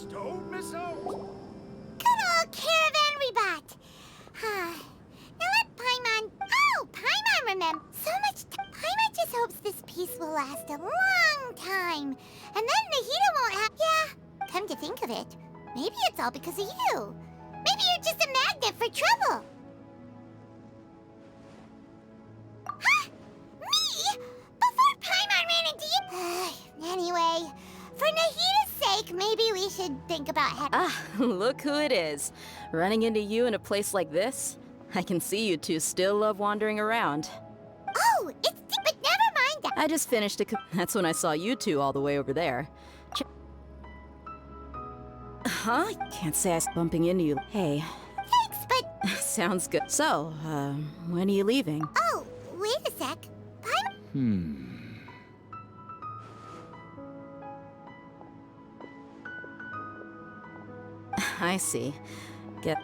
Don't miss out. Good old caravan rebot. Now let Paimon... Oh, Paimon remember. So much Paimon just hopes this peace will last a long time. And then Nahida won't have... Yeah, come to think of it, maybe it's all because of you. Maybe you're just a magnet for trouble. Huh? Me? Before Paimon ran into you? Anyway, for Nahida's sake, maybe we should think about Look who it is. Running into you in a place like this? I can see you two still love wandering around. Oh, it's... But never mind that. I just finished that's when I saw you two all the way over there. Huh? Can't say I was bumping into you. Hey. Thanks, but... Sounds good. So, when are you leaving? Oh, wait a sec. Paimon... I see.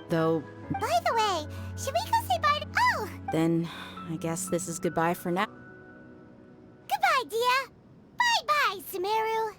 Though... By the way, should we go say bye to... Oh! Then, I guess this is goodbye for now. Goodbye, Dia. Bye-bye, Sumeru.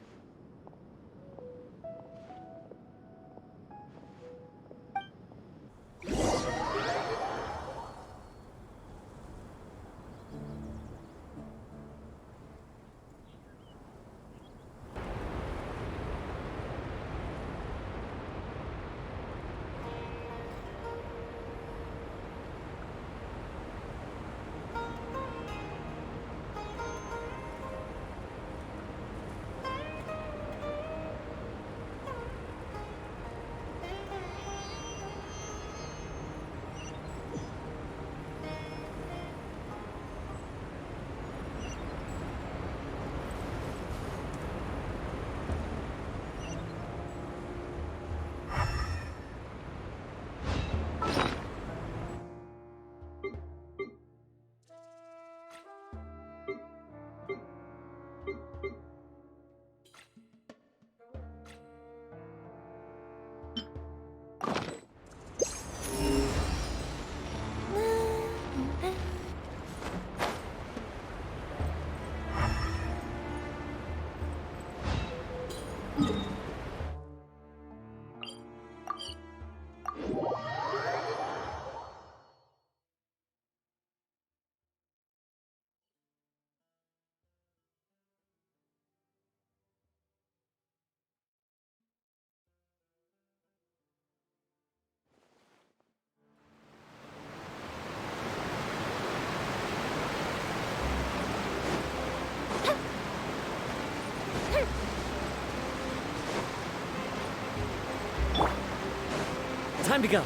Time to go.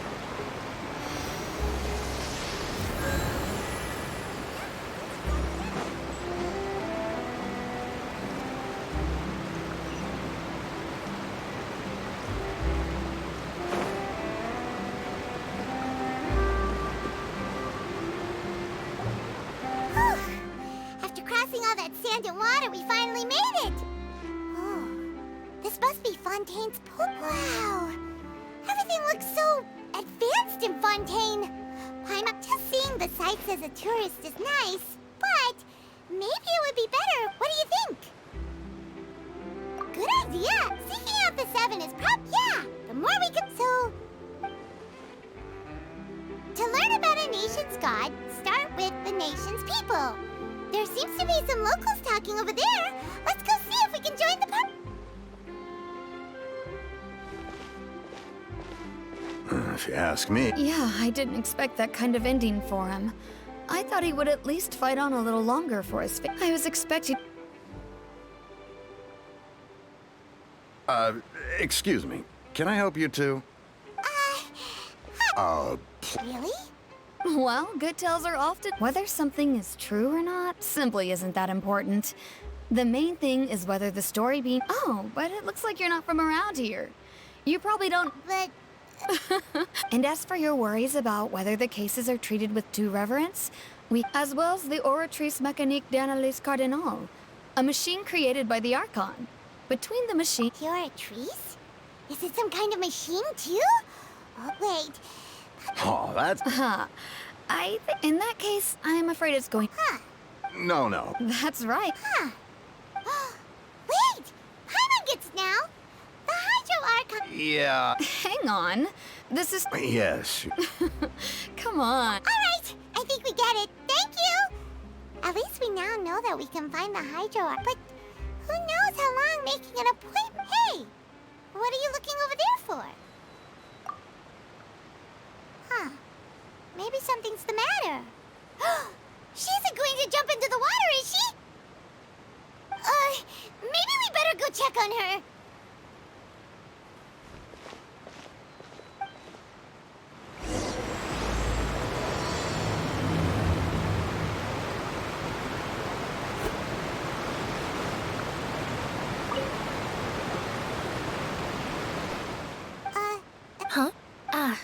After crossing all that sand and water, we finally made it! Oh, this must be Fontaine's pool. Wow! Everything looks so advanced in Fontaine. I'm just seeing the sights as a tourist is nice, but maybe it would be better. What do you think? Good idea! Seeking out the seven is yeah! The more we can... So... To learn about a nation's god, start with the nation's people. There seems to be some locals talking over there. Let's go see if we can join the party. If you ask me. Yeah, I didn't expect that kind of ending for him. I thought he would at least fight on a little longer for his I was expecting... Excuse me. Can I help you two? Really? Well, good tales are often... Whether something is true or not simply isn't that important. The main thing is whether the story being... Oh, but it looks like you're not from around here. You probably don't... But... And as for your worries about whether the cases are treated with due reverence, as well as the Oratrice Mécanique d'Analyse Cardinal, a machine created by the Archon. Between the machine... Oratrice? Is it some kind of machine, too? Oh, wait. Oh, that's... In that case, I'm afraid it's going... No. That's right. Wait! Paimon gets now! The Hydro Archon. Yeah. Hang on. This is... Yes. Come on. All right, I think we get it. Thank you. At least we now know that we can find the Hydro. But who knows how long making an appointment? Hey, what are you looking over there for? Huh? Maybe something's the matter. She isn't going to jump into the water, is she? Maybe we better go check on her. Huh? Oh,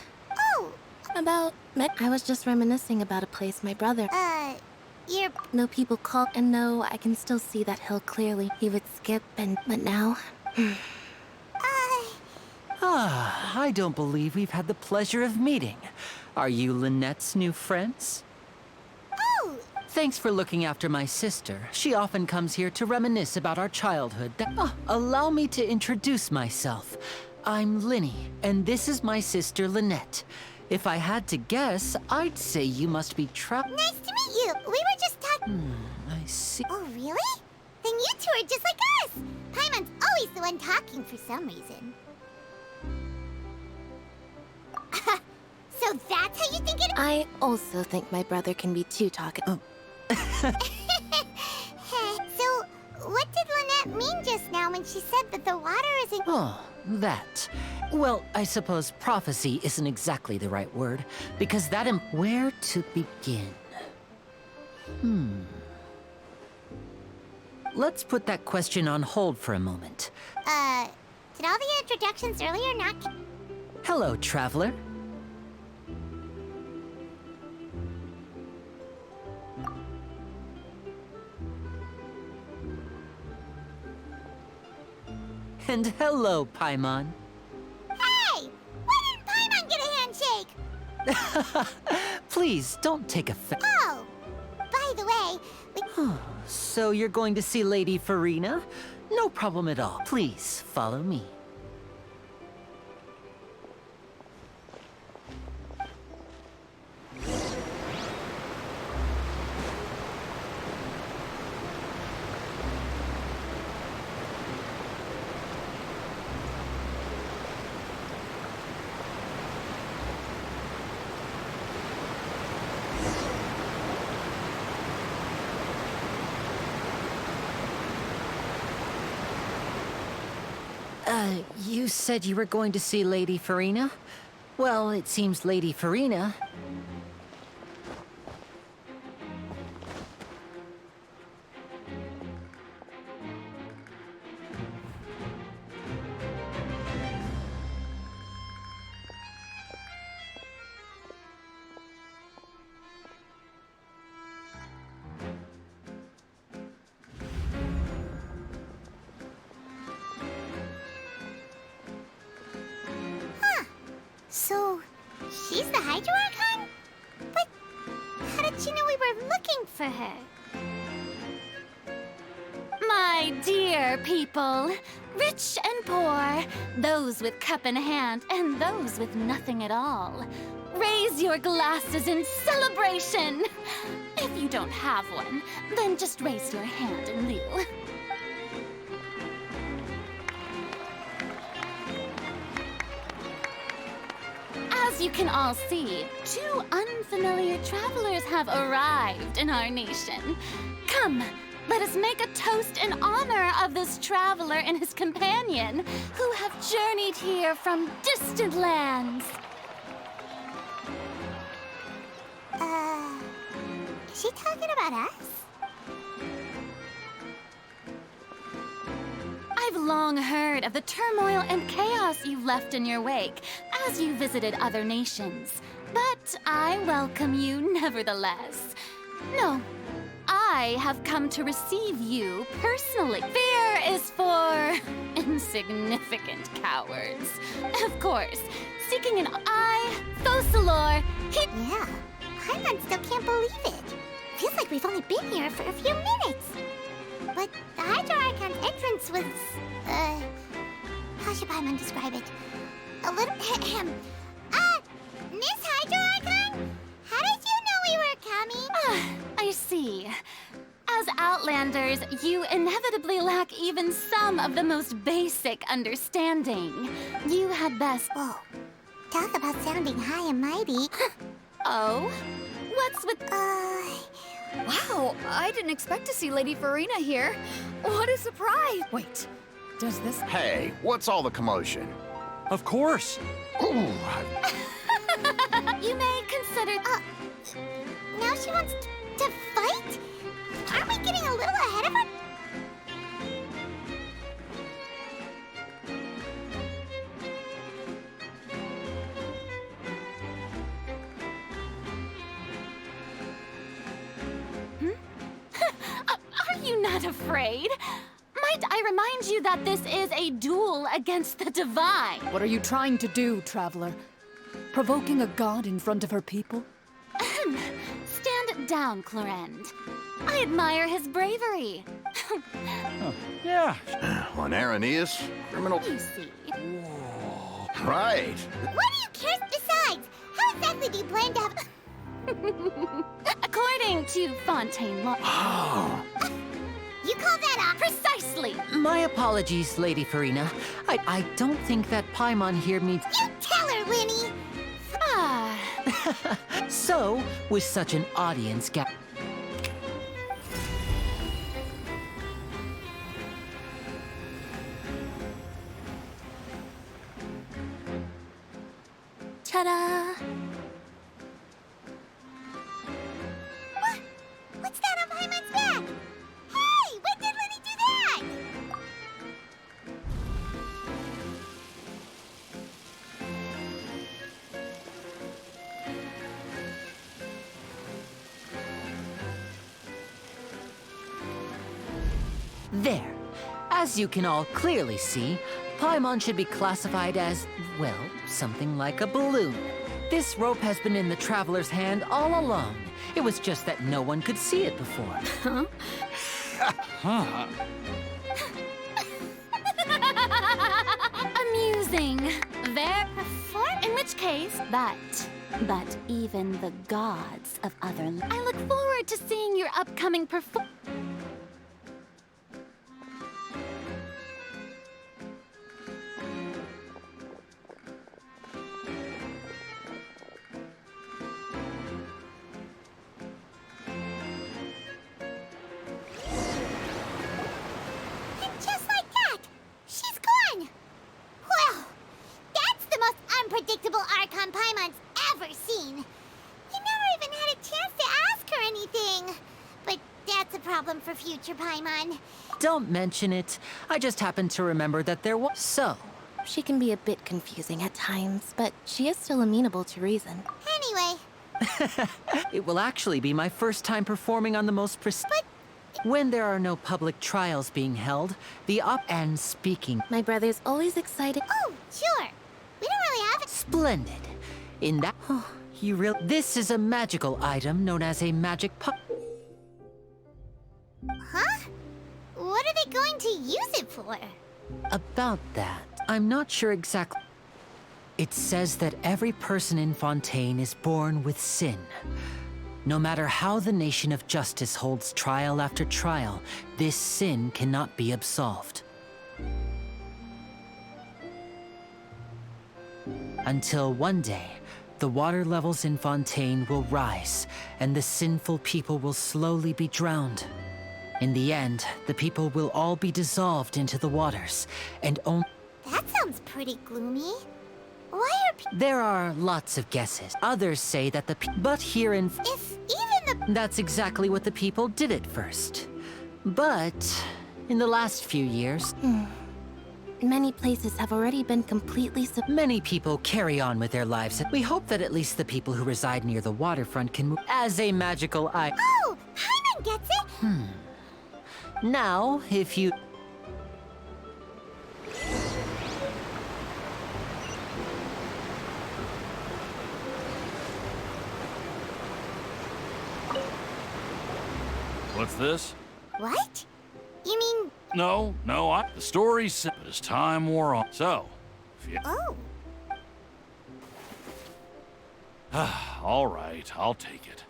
I was just reminiscing about a place my brother... you're... No people call, and no, I can still see that hill clearly. He would skip, but now... I don't believe we've had the pleasure of meeting. Are you Lynette's new friends? Oh, Thanks for looking after my sister. She often comes here to reminisce about our childhood. Allow me to introduce myself. I'm Linny, and this is my sister Lynette. If I had to guess, I'd say you must be trapped. nice to meet you. We were just talking... I see. Oh, really? Then you two are just like us. Paimon's always the one talking for some reason. So that's how you think it... I also think my brother can be too talkative. So, what did Lynette mean just now when she said that the water isn't... Oh, that. Well, I suppose prophecy isn't exactly the right word, because that where to begin? Let's put that question on hold for a moment. Did all the introductions earlier not... Hello, traveler. And hello, Paimon. Hey! Why didn't Paimon get a handshake? Please, don't take offense. Oh! By the way, So you're going to see Lady Furina? No problem at all. Please, follow me. You said you were going to see Lady Furina? Well, it seems Lady Furina... so she's the Hydro Archon? But how did she know we were looking for her? My dear people, rich and poor, those with cup in hand and those with nothing at all, raise your glasses in celebration. If you don't have one, then just raise your hand in lieu. As you can all see, two unfamiliar travelers have arrived in our nation. Come, let us make a toast in honor of this traveler and his companion who have journeyed here from distant lands. Is she talking about us? I've long heard of the turmoil and chaos you've left in your wake as you visited other nations. But I welcome you nevertheless. No, I have come to receive you personally. Fear is for insignificant cowards. Of course, seeking an eye, Focalor, Yeah, Paimon still can't believe it. Feels like we've only been here for a few minutes. But the Hydro Archon's entrance was, how should Paimon describe it? A little, Miss Hydro Archon? How did you know we were coming? I see. As Outlanders, you inevitably lack even some of the most basic understanding. You had best... Whoa. Talk about sounding high and mighty. Oh? What's with... Wow, I didn't expect to see Lady Furina here. What a surprise! Wait, does this... Hey, what's all the commotion? Of course. Ooh, You may consider... Now she wants to fight? Aren't we getting a little ahead of her? Are you not afraid? Might I remind you that this is a duel against the divine? What are you trying to do, traveler? Provoking a god in front of her people? Stand down, Clorend. I admire his bravery. Yeah. on Arrhenius, criminal. You see. Right. What do you care? Besides, how exactly do you plan to have... According to Fontaine law... You call that a... Precisely! My apologies, Lady Furina. I don't think that Paimon here means... You tell her, Winnie! So, with such an audience gap... Ta-da! What's that on Paimon's back? Hey, when did Winnie do that? There. As you can all clearly see, Paimon should be classified as, well, something like a balloon. This rope has been in the traveler's hand all along. It was just that no one could see it before. Amusing. There perform. In which case, but even the gods of other... I look forward to seeing your upcoming performance. Just like that, she's gone. Well, that's the most unpredictable Archon Paimon's ever seen. You never even had a chance to ask her anything. But that's a problem for future Paimon. Don't mention it. I just happened to remember that there was... So, She can be a bit confusing at times, but she is still amenable to reason. Anyway, it will actually be my first time performing on the most When there are no public trials being held, the and speaking... My brother's always excited. oh, sure. We don't really have it. Splendid. In that... you really... This is a magical item known as a magic Huh? What are they going to use it for? About that, I'm not sure exactly. It says that every person in Fontaine is born with sin. No matter how the nation of justice holds trial after trial, this sin cannot be absolved. Until one day, the water levels in Fontaine will rise, and the sinful people will slowly be drowned. In the end, the people will all be dissolved into the waters, and only... That sounds pretty gloomy. Why are There are lots of guesses. Others say that but here in... if even the... That's exactly what the people did at first. But in the last few years... Many places have already been completely Many people carry on with their lives. We hope that at least the people who reside near the waterfront can move as a magical eye. Oh, Paimon gets it! Now, if you... What's this? What? You mean No, the story's simple as time wore on. So, if you... Oh. All right, I'll take it.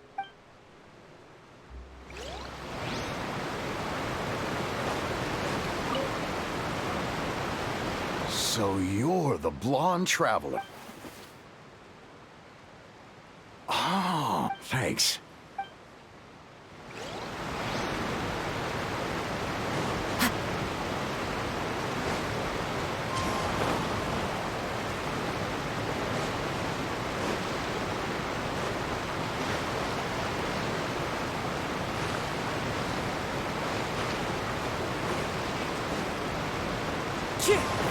So you're the blonde traveler. Oh, thanks.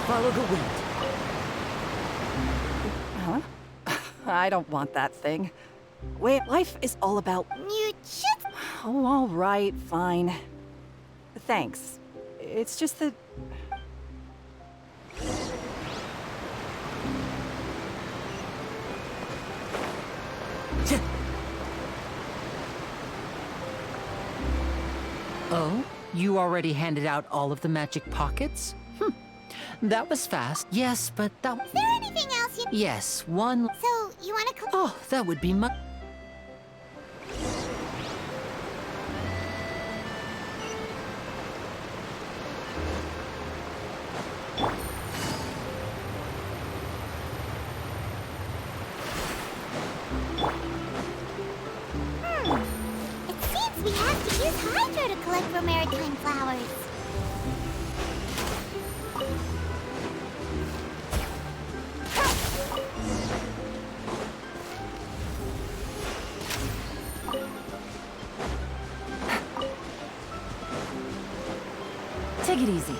Follow the wind. Huh? I don't want that thing. Wait, life is all about... You just... Oh, all right, fine. Thanks. It's just that... Oh? You already handed out all of the magic pockets? That was fast. Yes, but that... Is there anything else you... Yes, one... So, you wanna... Oh, that would be much... It seems we have to use Hydro to collect for maritime flowers. Take it easy.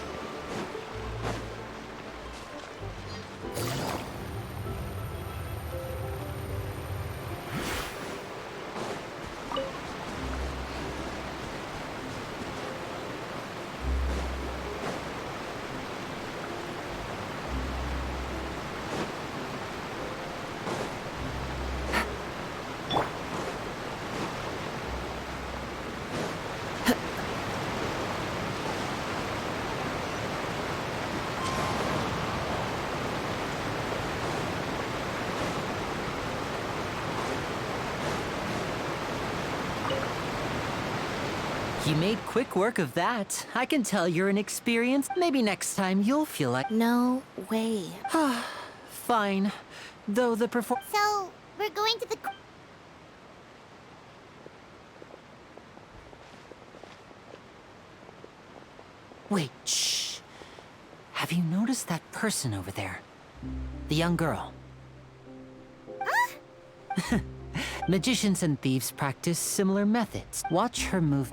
You made quick work of that. I can tell you're an experienced. Maybe next time you'll feel like... No way. Fine. Though the So, we're going to the... Wait, shh. Have you noticed that person over there? The young girl. Huh? Magicians and thieves practice similar methods. Watch her move.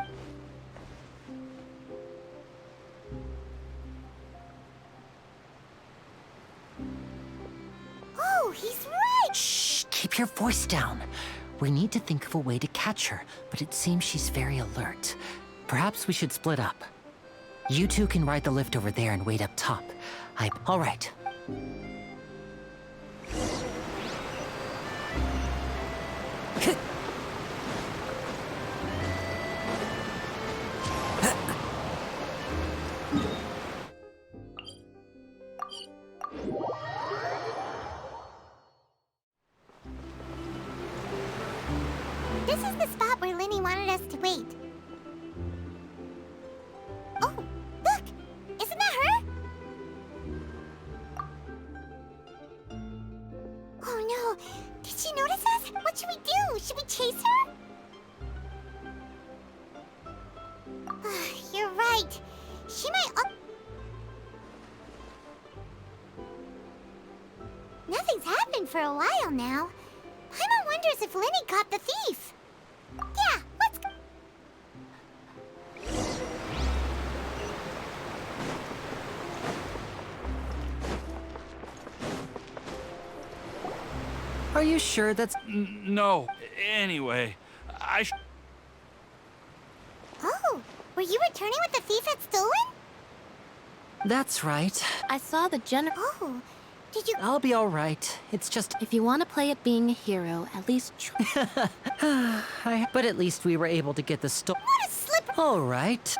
Oh, he's right! Shh, keep your voice down. We need to think of a way to catch her, but it seems she's very alert. Perhaps we should split up. You two can ride the lift over there and wait up top. All right. This is the spot where Linny wanted us to wait. Oh, look! Isn't that her? Oh no! Did she notice us? What should we do? Should we chase her? You're right. She might... Nothing's happened for a while now. Paimon wonders if Linny caught the thief. Yeah, let's go. Are you sure that's... No. Anyway, Oh, were you returning what the thief had stolen? That's right. I saw the Oh, did you... I'll be all right. It's just... If you want to play at being a hero, at least try. But at least we were able to get the What a slip... All right.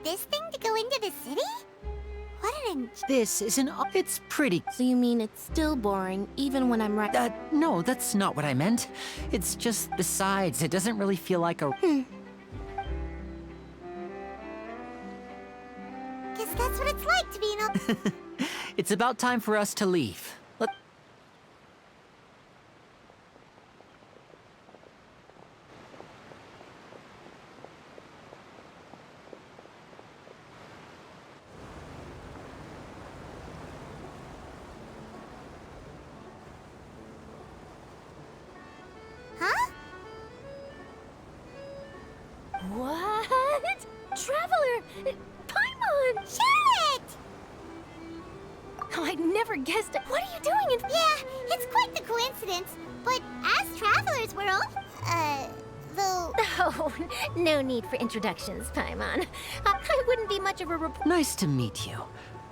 this thing to go into the city? What an... This is it's pretty. So you mean it's still boring, even when I'm right? No, that's not what I meant. It's just, besides, it doesn't really feel like a... Guess that's what it's like to be in a... It's about time for us to leave. Huh? What? Traveler! Paimon! Charlotte! Oh, I'd never guessed it. What are you doing in... Yeah, it's quite the coincidence. But as travelers, we're all... though... Oh, no need for introductions, Paimon. I wouldn't be much of a Nice to meet you.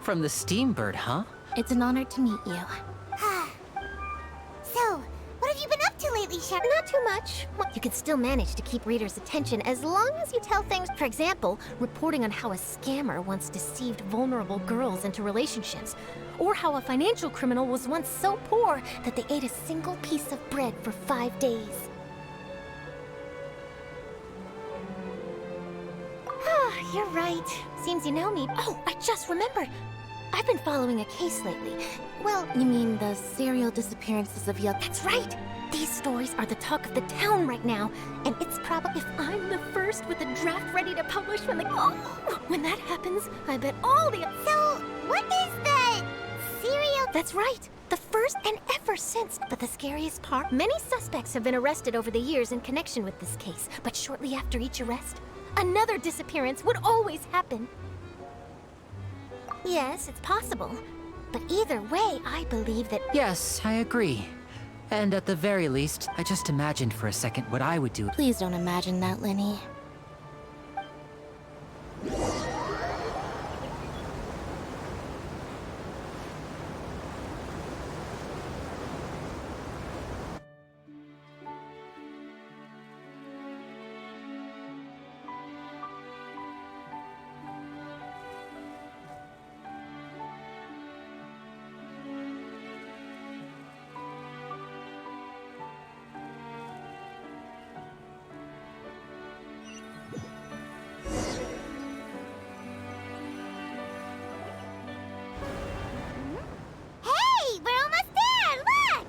From the Steambird, huh? It's an honor to meet you. So, what have you been up to lately, Charlotte? Not too much. Well, you can still manage to keep readers' attention as long as you tell things. For example, reporting on how a scammer once deceived vulnerable girls into relationships. Or how a financial criminal was once so poor that they ate a single piece of bread for 5 days. Ah, you're right. Seems you know me. Oh, I just remembered. I've been following a case lately. Well, You mean the serial disappearances of young... that's right. These stories are the talk of the town right now, and it's probably if I'm the first with a draft ready to publish when when that happens, I bet all the... So, what is the serial... That's right. The first and ever since. But the scariest part, many suspects have been arrested over the years in connection with this case. But shortly after each arrest, another disappearance would always happen. Yes, it's possible. But either way, I believe that... Yes, I agree. And at the very least, I just imagined for a second what I would do. Please don't imagine that, Lenny. Hey, we're almost there! Look!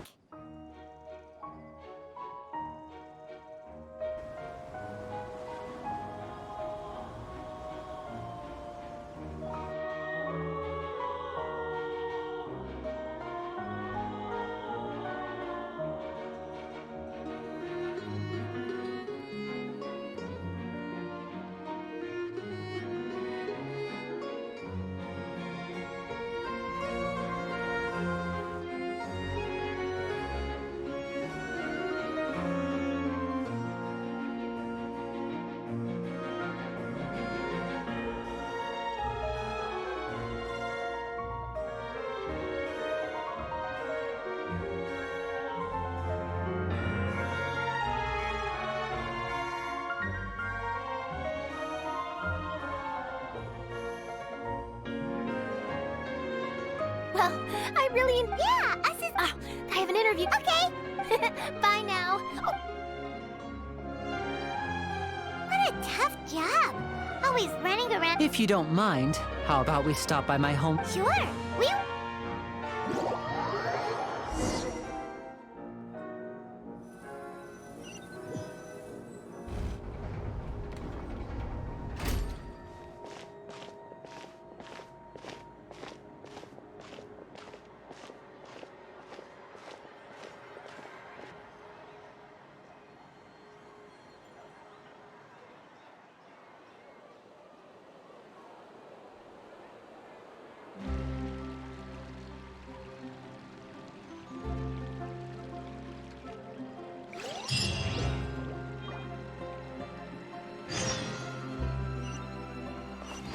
Well, I really... Yeah, us is... Ah, I have an interview. Okay. Bye now. Oh, What a tough job. Always running around... If you don't mind, how about we stop by my home? Sure. We...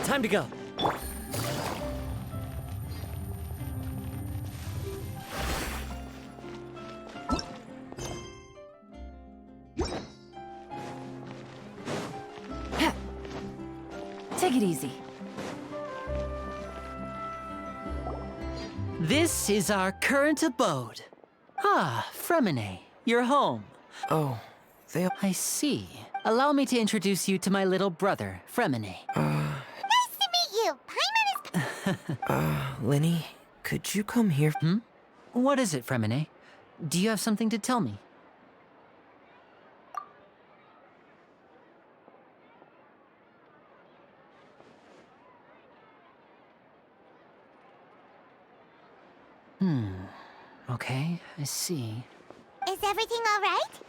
Time to go. Take it easy. This is our current abode. Ah, Fremine, you're home. Oh, I see. Allow me to introduce you to my little brother, Fremine. Nice to meet you. Paimon is... Lenny, could you come here? What is it, Fremine? Do you have something to tell me? Okay, I see. Is everything all right?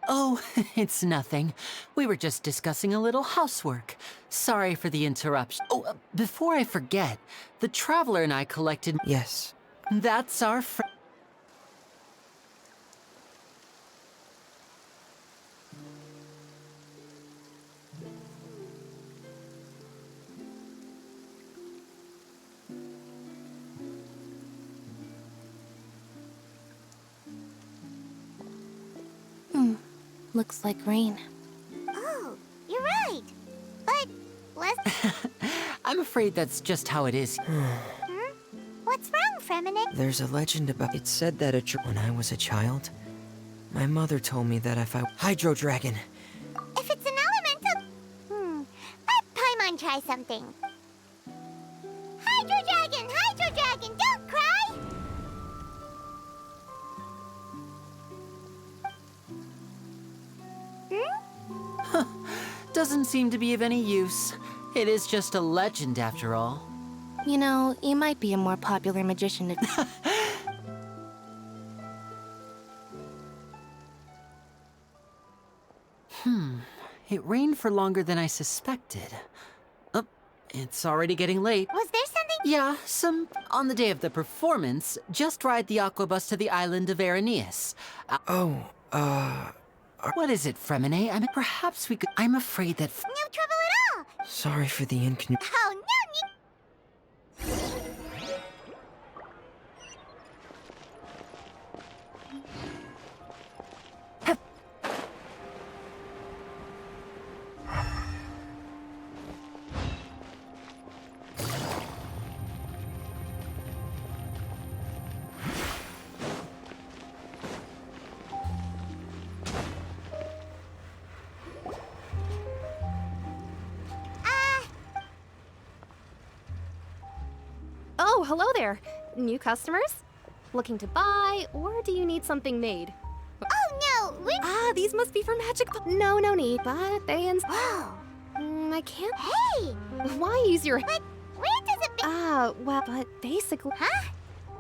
Oh, it's nothing. We were just discussing a little housework. Sorry for the interruption. Oh, before I forget, the Traveler and I collected... Yes. That's our Looks like rain. Oh, you're right. But, let's... I'm afraid that's just how it is. What's wrong, Fremine? There's a legend about... It said that when I was a child, my mother told me that if I... Hydro Dragon! If it's an elemental... Let Paimon try something. Hydro Dragon, don't cry! Doesn't seem to be of any use. It is just a legend after all. You know, you might be a more popular magician if... It rained for longer than I suspected. Oh, it's already getting late. Was there something? Yeah, on the day of the performance, just ride the aquabus to the island of Araneus. What is it, Fremine? I mean, perhaps we could... I'm afraid that... No trouble at all! Sorry for the inconvenience. Oh, no need... Oh, hello there. New customers? Looking to buy, or do you need something made? Oh, no, we... These must be for magic... No need, but they... Whoa! I can't... Hey! Why use your... But where does it... well, but basically... Huh?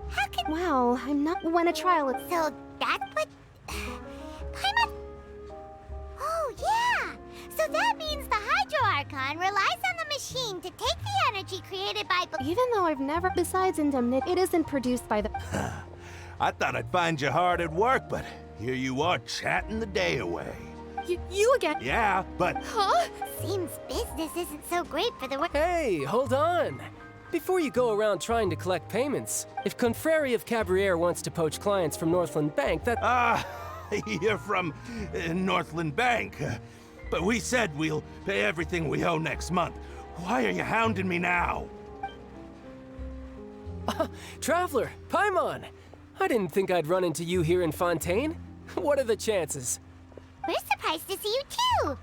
How can... Well, I'm not... When a trial... So that's what... Paimon... Oh, yeah! So that means the Hydro Archon relies on the machine to take the energy created by... Even though I've never... Besides indemnity, it isn't produced by the... I thought I'd find you hard at work, but here you are chatting the day away. You again? Yeah, but... Huh? Seems business isn't so great for the work... Hey, hold on. Before you go around trying to collect payments, if Confrérie of Cabriere wants to poach clients from Northland Bank, that... You're from Northland Bank. But we said we'll pay everything we owe next month. Why are you hounding me now? Traveler, Paimon! I didn't think I'd run into you here in Fontaine. What are the chances? We're surprised to see you too!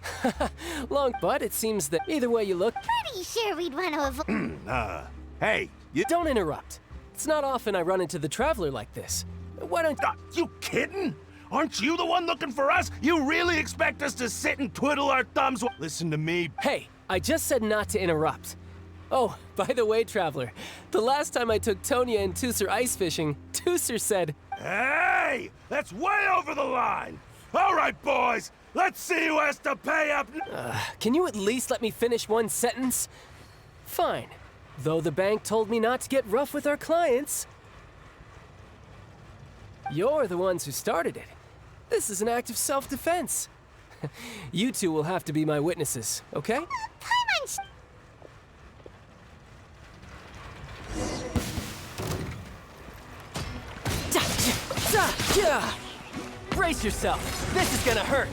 Long, but it seems that either way you look... Pretty sure we'd want to avoid... Hey, you... Don't interrupt. It's not often I run into the Traveler like this. Why don't... You kidding? Aren't you the one looking for us? You really expect us to sit and twiddle our thumbs while... Listen to me... Hey, I just said not to interrupt. Oh, by the way, Traveler, the last time I took Tonya and Tusser ice fishing, Tusser said... Hey! That's way over the line! All right, boys! Let's see who has to pay up... Can you at least let me finish one sentence? Fine. Though the bank told me not to get rough with our clients. You're the ones who started it. This is an act of self-defense. You two will have to be my witnesses, okay? Paimon! Brace yourself. This is gonna hurt.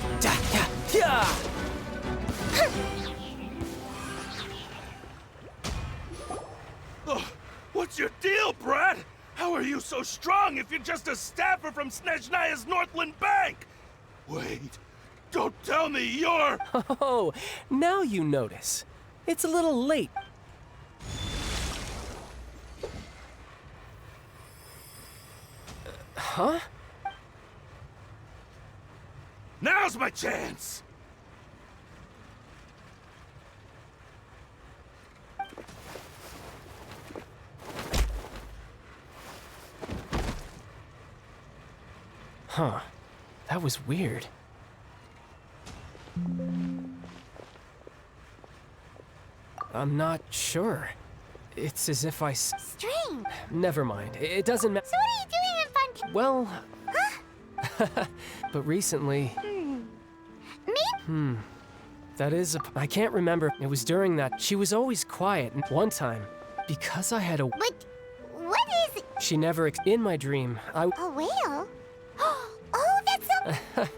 What's your deal, Brad? How are you so strong if you're just a staffer from Snezhnaya's Northland Bank? Wait, don't tell me you're... Oh, now you notice. It's a little late. Huh? Now's my chance! Huh. That was weird. I'm not sure. It's as if I Strange. Never mind. It doesn't matter. So what are you doing in Fun? Well... Huh? But recently... Me? That is I can't remember. It was during that... She was always quiet. And one time, because I had a... But what is it? She never... In my dream, I... A whale? Oh, that's so...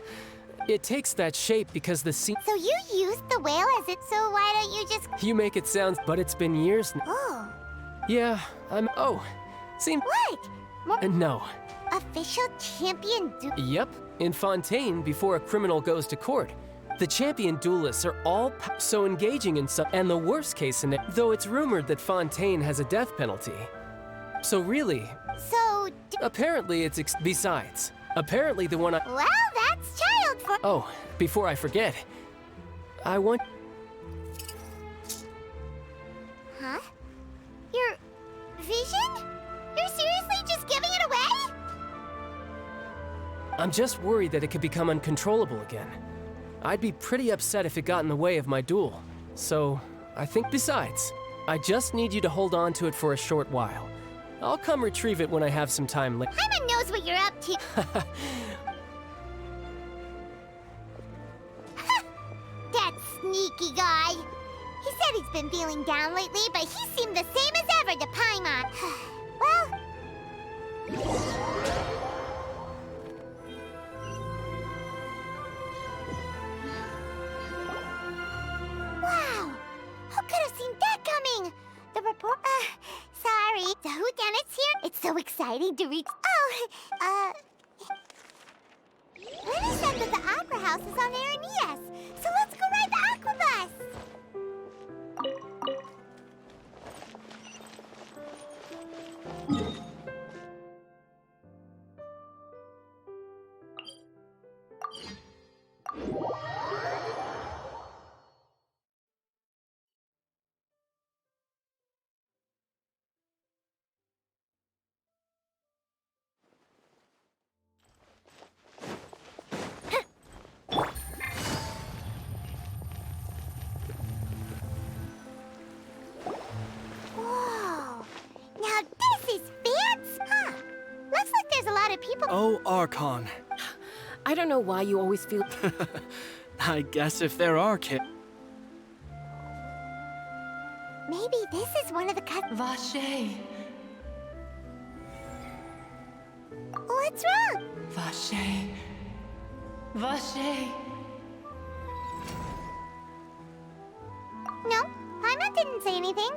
It takes that shape because the scene... So you used the whale as it, so why don't you just... You make it sound... But it's been years... Oh. Yeah, I'm... Oh. Seem... What? More... No. Official champion Yep. In Fontaine, before a criminal goes to court. The champion duelists are all so engaging in some... And the worst case scenario... Though it's rumored that Fontaine has a death penalty. So really... So... Apparently it's... Besides... Apparently the one I... Well, that's child for... Oh, before I forget. I want... Huh? Your... vision? You're seriously just giving it away? I'm just worried that it could become uncontrollable again. I'd be pretty upset if it got in the way of my duel. So, I think besides, I just need you to hold on to it for a short while. I'll come retrieve it when I have some time later. Paimon knows what you're up to. That sneaky guy. He said he's been feeling down lately, but he seemed the same as ever to Paimon. Well... Wow! Who could have seen that coming? The report... sorry. The whodunit's here? It's so exciting to reach... Oh, Lily said that the Opera House is on Aranias, so let's go ride the Aqua Bus! Whoa! Now this is fancy! Huh. Looks like there's a lot of people... Oh, Archon. I don't know why you always feel... I guess if there are kids... Maybe this is one of the Vache. What's wrong? Vache. Vache. No, Paimon didn't say anything.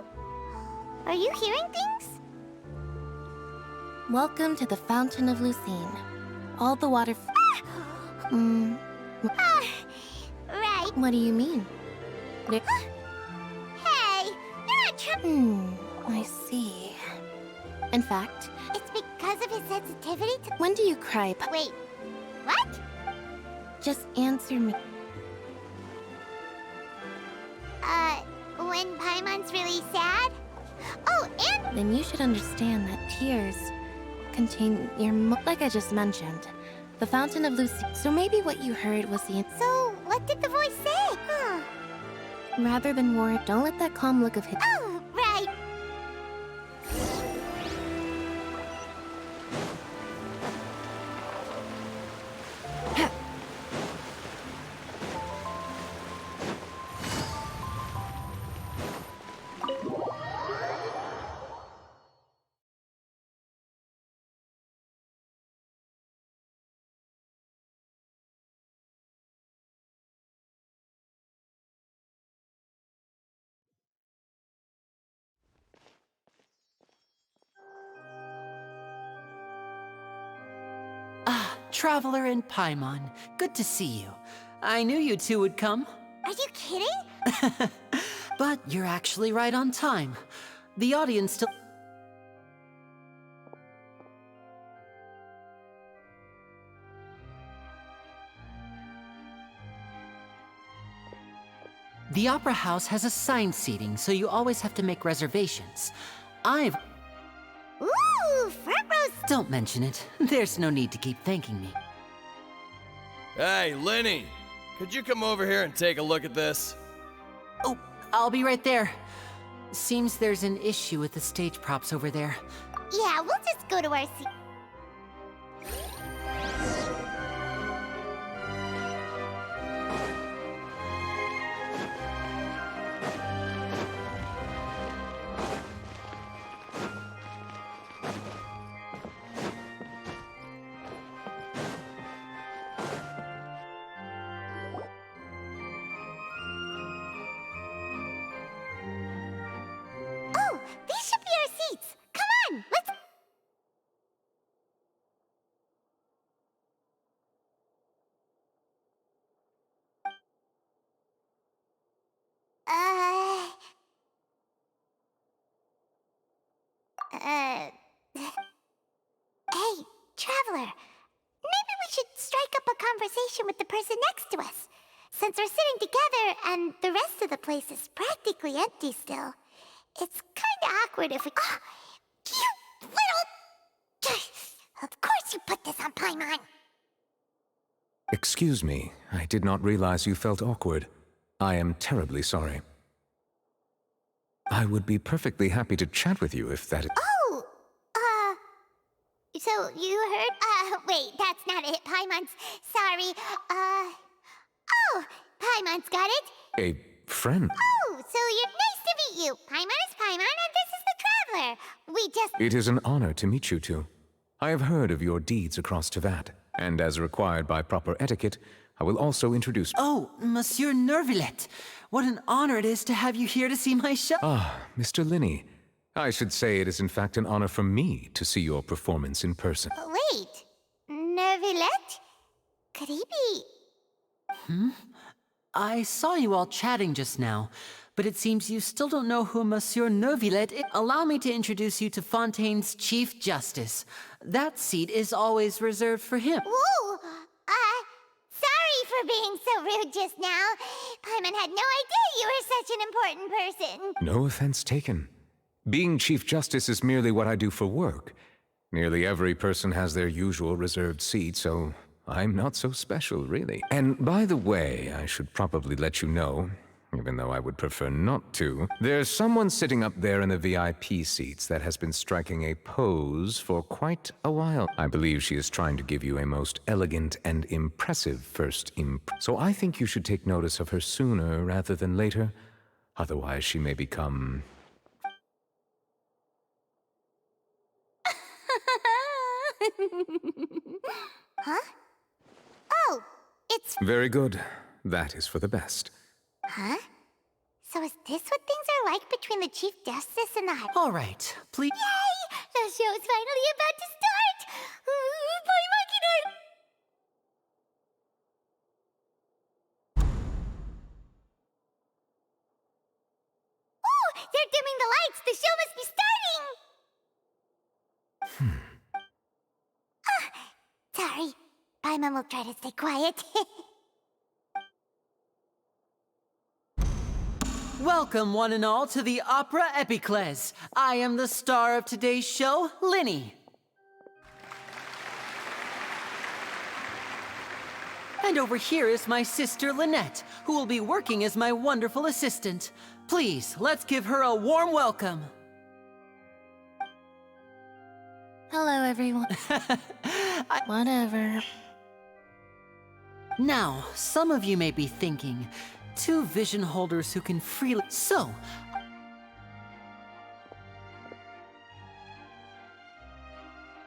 Are you hearing things? Welcome to the Fountain of Lucine. All the water... Right. What do you mean? Hey, you're not trying... I see. In fact... It's because of his sensitivity to... When do you cry, Wait, what? Just answer me. When Paimon's really sad? Oh, and... Then you should understand that tears contain your... Like I just mentioned, the Fountain of Lucine. So maybe what you heard was the... So, what did the voice say? Huh. Rather than worry, don't let that calm look of his... Oh, right. Traveler and Paimon. Good to see you. I knew you two would come. Are you kidding? But you're actually right on time. The audience still... The Opera House has assigned seating, so you always have to make reservations. Ooh, front rows! Don't mention it. There's no need to keep thanking me. Hey, Lenny! Could you come over here and take a look at this? Oh, I'll be right there. Seems there's an issue with the stage props over there. Yeah, we'll just go to our seat. Hey, Traveler. Maybe we should strike up a conversation with the person next to us. Since we're sitting together and the rest of the place is practically empty still, it's kinda awkward if we... Oh, you little... Of course you put this on Paimon. Excuse me, I did not realize you felt awkward. I am terribly sorry. I would be perfectly happy to chat with you if that is... Oh! So you heard? Wait, that's not it. Paimon's... Sorry. Oh! Paimon's got it? A friend? Oh, so nice to meet you. Paimon is Paimon, and this is the Traveler. We just... It is an honor to meet you two. I have heard of your deeds across Tevat, and as required by proper etiquette, I will also introduce... Oh, Monsieur Nervillet. What an honor it is to have you here to see my show. Ah, Mr. Linny. I should say it is in fact an honor for me to see your performance in person. Wait. Nervillet? Could he be... I saw you all chatting just now, but it seems you still don't know who Monsieur Nervillet is. Allow me to introduce you to Fontaine's Chief Justice. That seat is always reserved for him. Whoa! Sorry for being so rude just now. Paimon had no idea you were such an important person. No offense taken. Being Chief Justice is merely what I do for work. Nearly every person has their usual reserved seat, so I'm not so special, really. And by the way, I should probably let you know, even though I would prefer not to, there's someone sitting up there in the VIP seats that has been striking a pose for quite a while. I believe she is trying to give you a most elegant and impressive first so I think you should take notice of her sooner rather than later. Otherwise, she may become... Huh? Oh, it's... Very good. That is for the best. Huh? So is this what things are like between the Chief Justice and the... All right, please... Yay! The show's finally about to start! Paimon can... Oh! They're dimming the lights! The show must be starting! Sorry. Paimon will try to stay quiet. Welcome, one and all, to the Opera Epiclese. I am the star of today's show, Linny. And over here is my sister, Lynette, who will be working as my wonderful assistant. Please, let's give her a warm welcome. Hello, everyone. Whatever. Now, some of you may be thinking, two vision holders who can freely... So,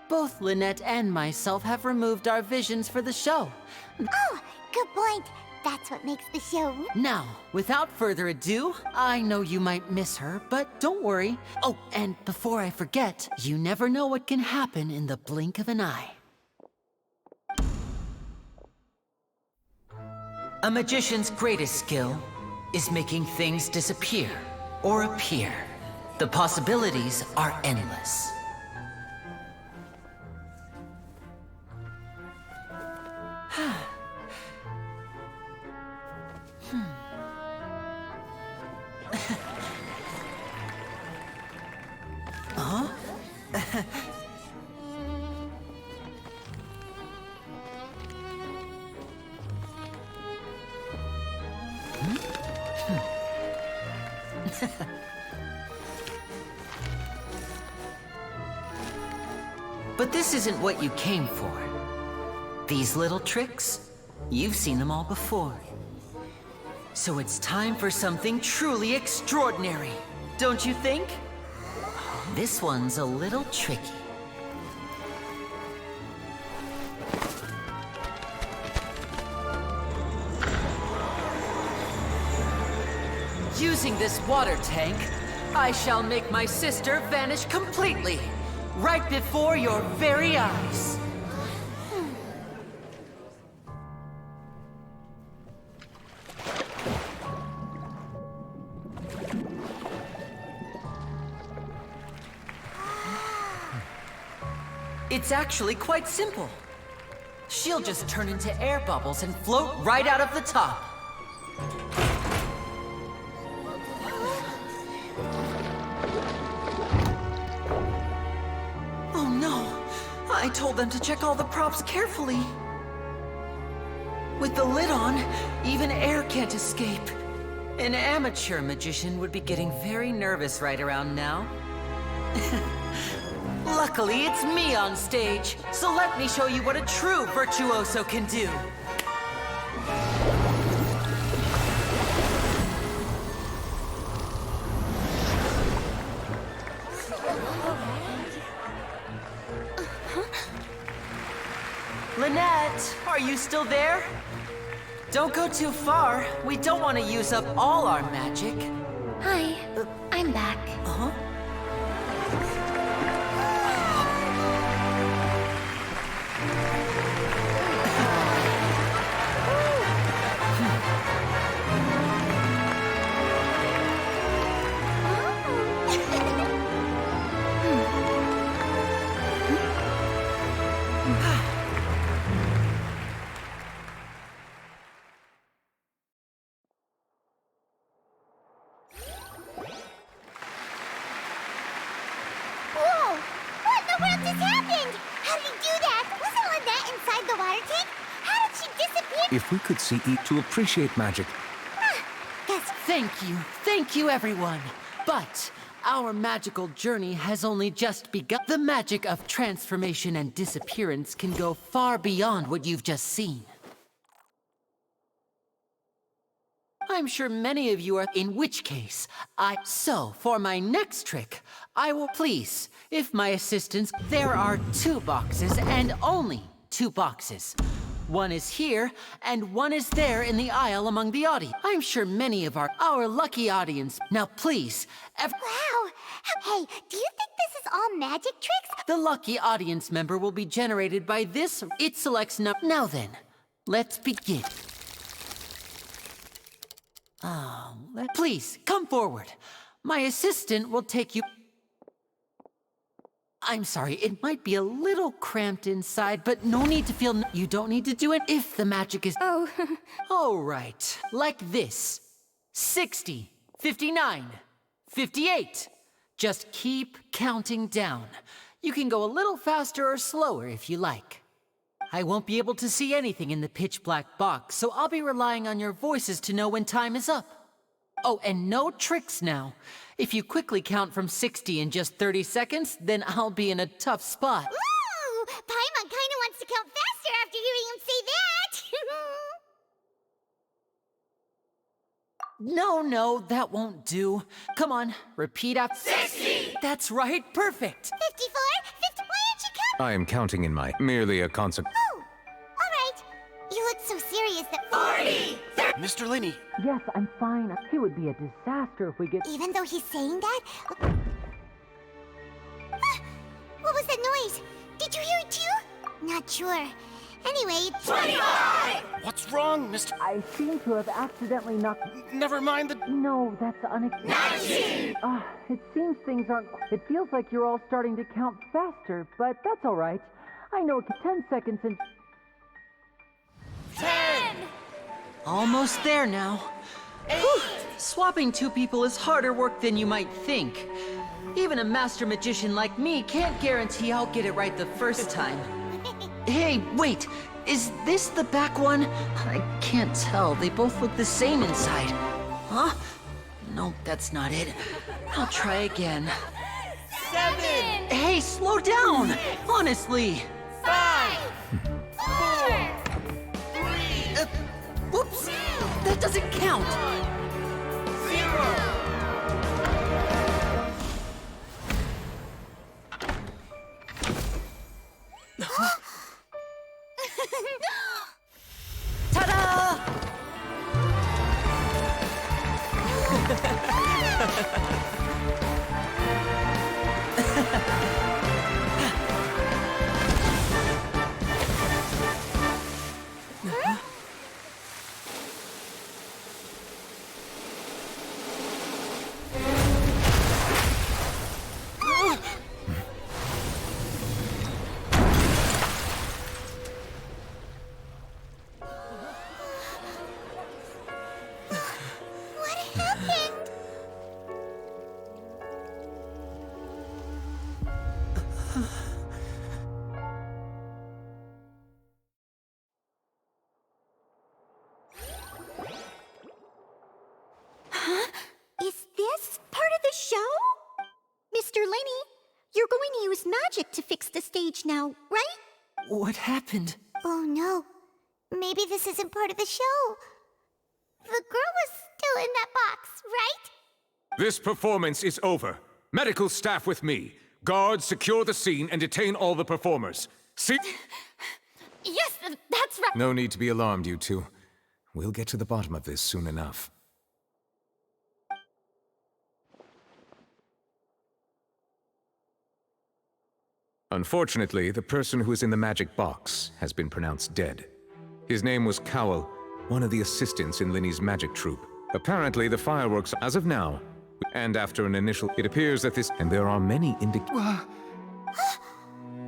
both Lynette and myself have removed our visions for the show. Oh, good point. That's what makes the show... Now, without further ado, I know you might miss her, but don't worry. Oh, and before I forget, you never know what can happen in the blink of an eye. A magician's greatest skill is making things disappear or appear. The possibilities are endless. Huh? But this isn't what you came for. These little tricks, you've seen them all before. So it's time for something truly extraordinary, don't you think? This one's a little tricky. Using this water tank, I shall make my sister vanish completely, right before your very eyes. It's actually quite simple. She'll just turn into air bubbles and float right out of the top. Oh no! I told them to check all the props carefully. With the lid on, even air can't escape. An amateur magician would be getting very nervous right around now. Luckily, it's me on stage, so let me show you what a true virtuoso can do. Lynette, are you still there? Don't go too far. We don't want to use up all our magic. Hi, I'm back. Uh-huh. If we could see each to appreciate magic. Thank you everyone. But our magical journey has only just begun. The magic of transformation and disappearance can go far beyond what you've just seen. I'm sure many of you are, in which case, So, for my next trick, I will please, if my assistants, there are 2 boxes and only 2 boxes. One is here, and one is there in the aisle among the audience. I'm sure many of our lucky audience. Now please, Wow! Hey, do you think this is all magic tricks? The lucky audience member will be generated by this. It selects Now then, let's begin. Please, come forward. My assistant will take you... I'm sorry, it might be a little cramped inside, but no need to feel... You don't need to do it if the magic is... Oh. All right, like this. 60, 59, 58. Just keep counting down. You can go a little faster or slower if you like. I won't be able to see anything in the pitch-black box, so I'll be relying on your voices to know when time is up. Oh, and no tricks now. If you quickly count from 60 in just 30 seconds, then I'll be in a tough spot. Ooh! Paimon kinda wants to count faster after hearing him say that! No, that won't do. Come on, repeat after... 60! That's right, perfect! 54? 50? Why aren't you counting? I am counting in my... merely a concept. Oh, alright. You look so serious that... 40! Mr. Linney. Yes, I'm fine. It would be a disaster if we get... Even though he's saying that? What was that noise? Did you hear it too? Not sure. Anyway, 25! What's wrong, Mr.? I seem to have accidentally knocked... Never mind the... No, that's unexpected. It seems things aren't... It feels like you're all starting to count faster, but that's all right. I know 10 seconds and... 10! Almost there now. 8! Swapping two people is harder work than you might think. Even a master magician like me can't guarantee I'll get it right the first time. Hey, wait! Is this the back one? I can't tell. They both look the same inside. Huh? No, that's not it. I'll try again. 7! Hey, slow down! Honestly! 5! 4! 3! Whoops! That doesn't count! 0! Ta-da! magic to fix the stage now, right? What happened? Oh no. Maybe this isn't part of the show. The girl was still in that box, right? This performance is over. Medical staff with me. Guards, secure the scene and detain all the performers. See? Yes, that's right. No need to be alarmed, you two. We'll get to the bottom of this soon enough. Unfortunately, the person who is in the magic box has been pronounced dead. His name was Cowell, one of the assistants in Linny's magic troupe. Apparently, the fireworks, as of now, and after an initial, it appears that this, and there are many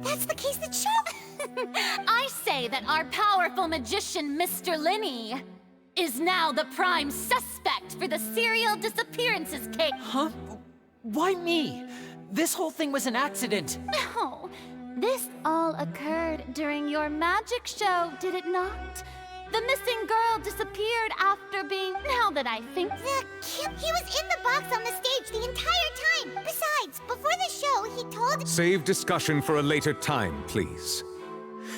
That's the case that showed. I say that our powerful magician, Mr. Linny, is now the prime suspect for the serial disappearances case. Huh? Why me? This whole thing was an accident. No, this all occurred during your magic show, did it not? The missing girl disappeared after being... Now that I think... He was in the box on the stage the entire time! Besides, before the show, he told... Save discussion for a later time, please.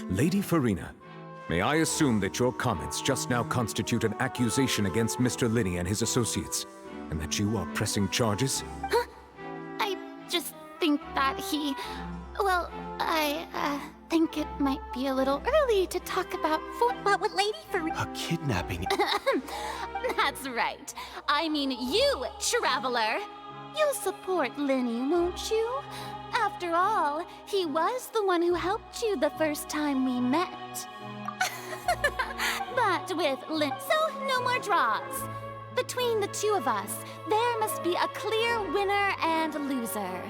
Lady Furina, may I assume that your comments just now constitute an accusation against Mr. Linny and his associates, and that you are pressing charges? Huh? I just think that he... Well, I think it might be a little early to talk about what would Lady Furina... A kidnapping. That's right. I mean you, Traveler. You'll support Linny, won't you? After all, he was the one who helped you the first time we met. But with Lin... So, no more draws. Between the two of us, there must be a clear winner and loser.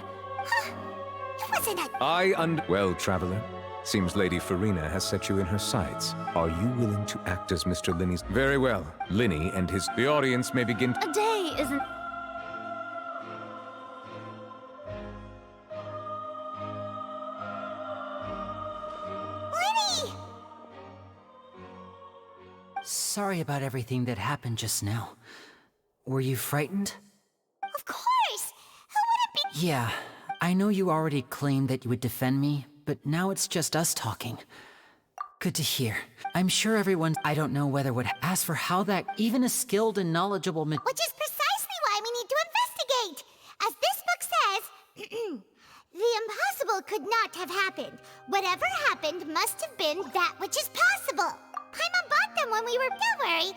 Well, Traveler, seems Lady Furina has set you in her sights. Are you willing to act as Mr. Linny's... Very well. Linny and his... The audience may begin... A day isn't... Linny! Sorry about everything that happened just now. Were you frightened? Of course! Who would it be? Yeah. I know you already claimed that you would defend me, but now it's just us talking. Good to hear. I'm sure everyone I don't know whether would ask for how that even a skilled and knowledgeable Which is precisely why we need to investigate! As this book says, the impossible could not have happened. Whatever happened must have been that which is possible. Paimon bought them when we were... Don't worry.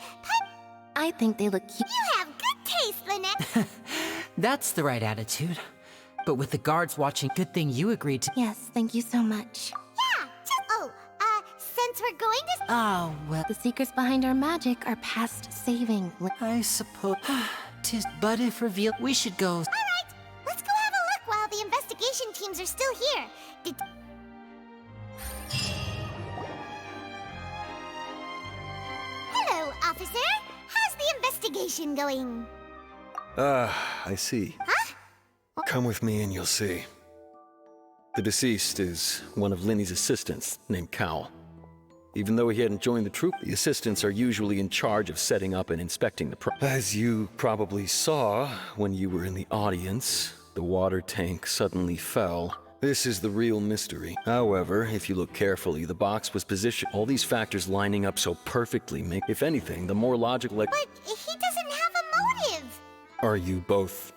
I think they look cute. You have good taste, Lynette. That's the right attitude. But with the guards watching, good thing you agreed to... Yes, thank you so much. Yeah, since we're going to... Oh, well. The secrets behind our magic are past saving. I suppose. Tis but if revealed, we should go. Alright, let's go have a look while the investigation teams are still here. Hello, officer. How's the investigation going? I see. Huh? Come with me and you'll see. The deceased is one of Lenny's assistants named Cal. Even though he hadn't joined the troop, the assistants are usually in charge of setting up and inspecting the As you probably saw when you were in the audience, the water tank suddenly fell. This is the real mystery. However, if you look carefully, the box was positioned. All these factors lining up so perfectly make, if anything, the more logical. But he doesn't have a motive. Are you both?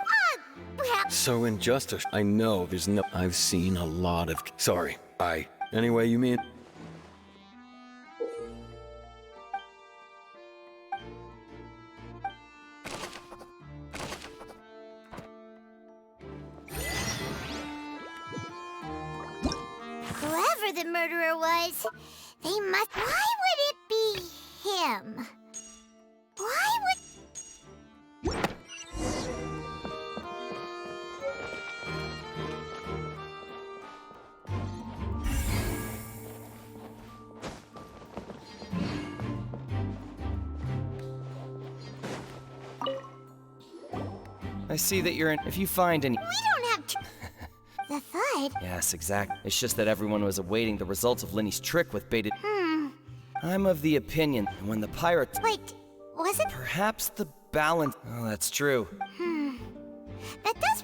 Perhaps. So in justice, I know there's no. I've seen a lot of. Sorry, Anyway, you mean. Whoever the murderer was, they must... Why would it be him? Why would... I see that you're in. If you find any. We don't have to... The thud? Yes, exactly. It's just that everyone was awaiting the results of Lenny's trick with baited. I'm of the opinion when the pirates. Wait, was it? Perhaps the balance. Oh, that's true. That does.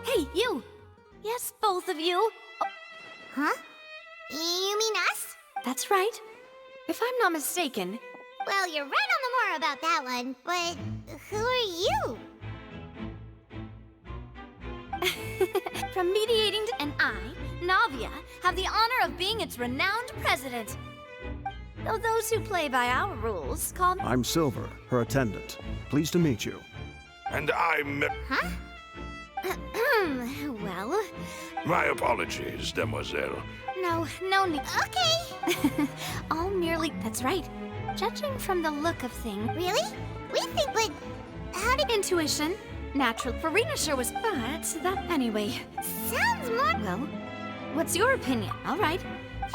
Hey, you! Yes, both of you. Huh? You mean us? That's right. If I'm not mistaken. Well, you're right on the more about that one, but who are you? From mediating and I, Navia, have the honor of being its renowned president. Though those who play by our rules call me... I'm Silver, her attendant. Pleased to meet you. And I'm... Huh? Well... My apologies, demoiselle. No need. Okay. All merely... That's right. Judging from the look of things... Really? We think, but... How did... Intuition. Natural. Furina sure was... But that... Anyway. Sounds more... Well, what's your opinion? All right.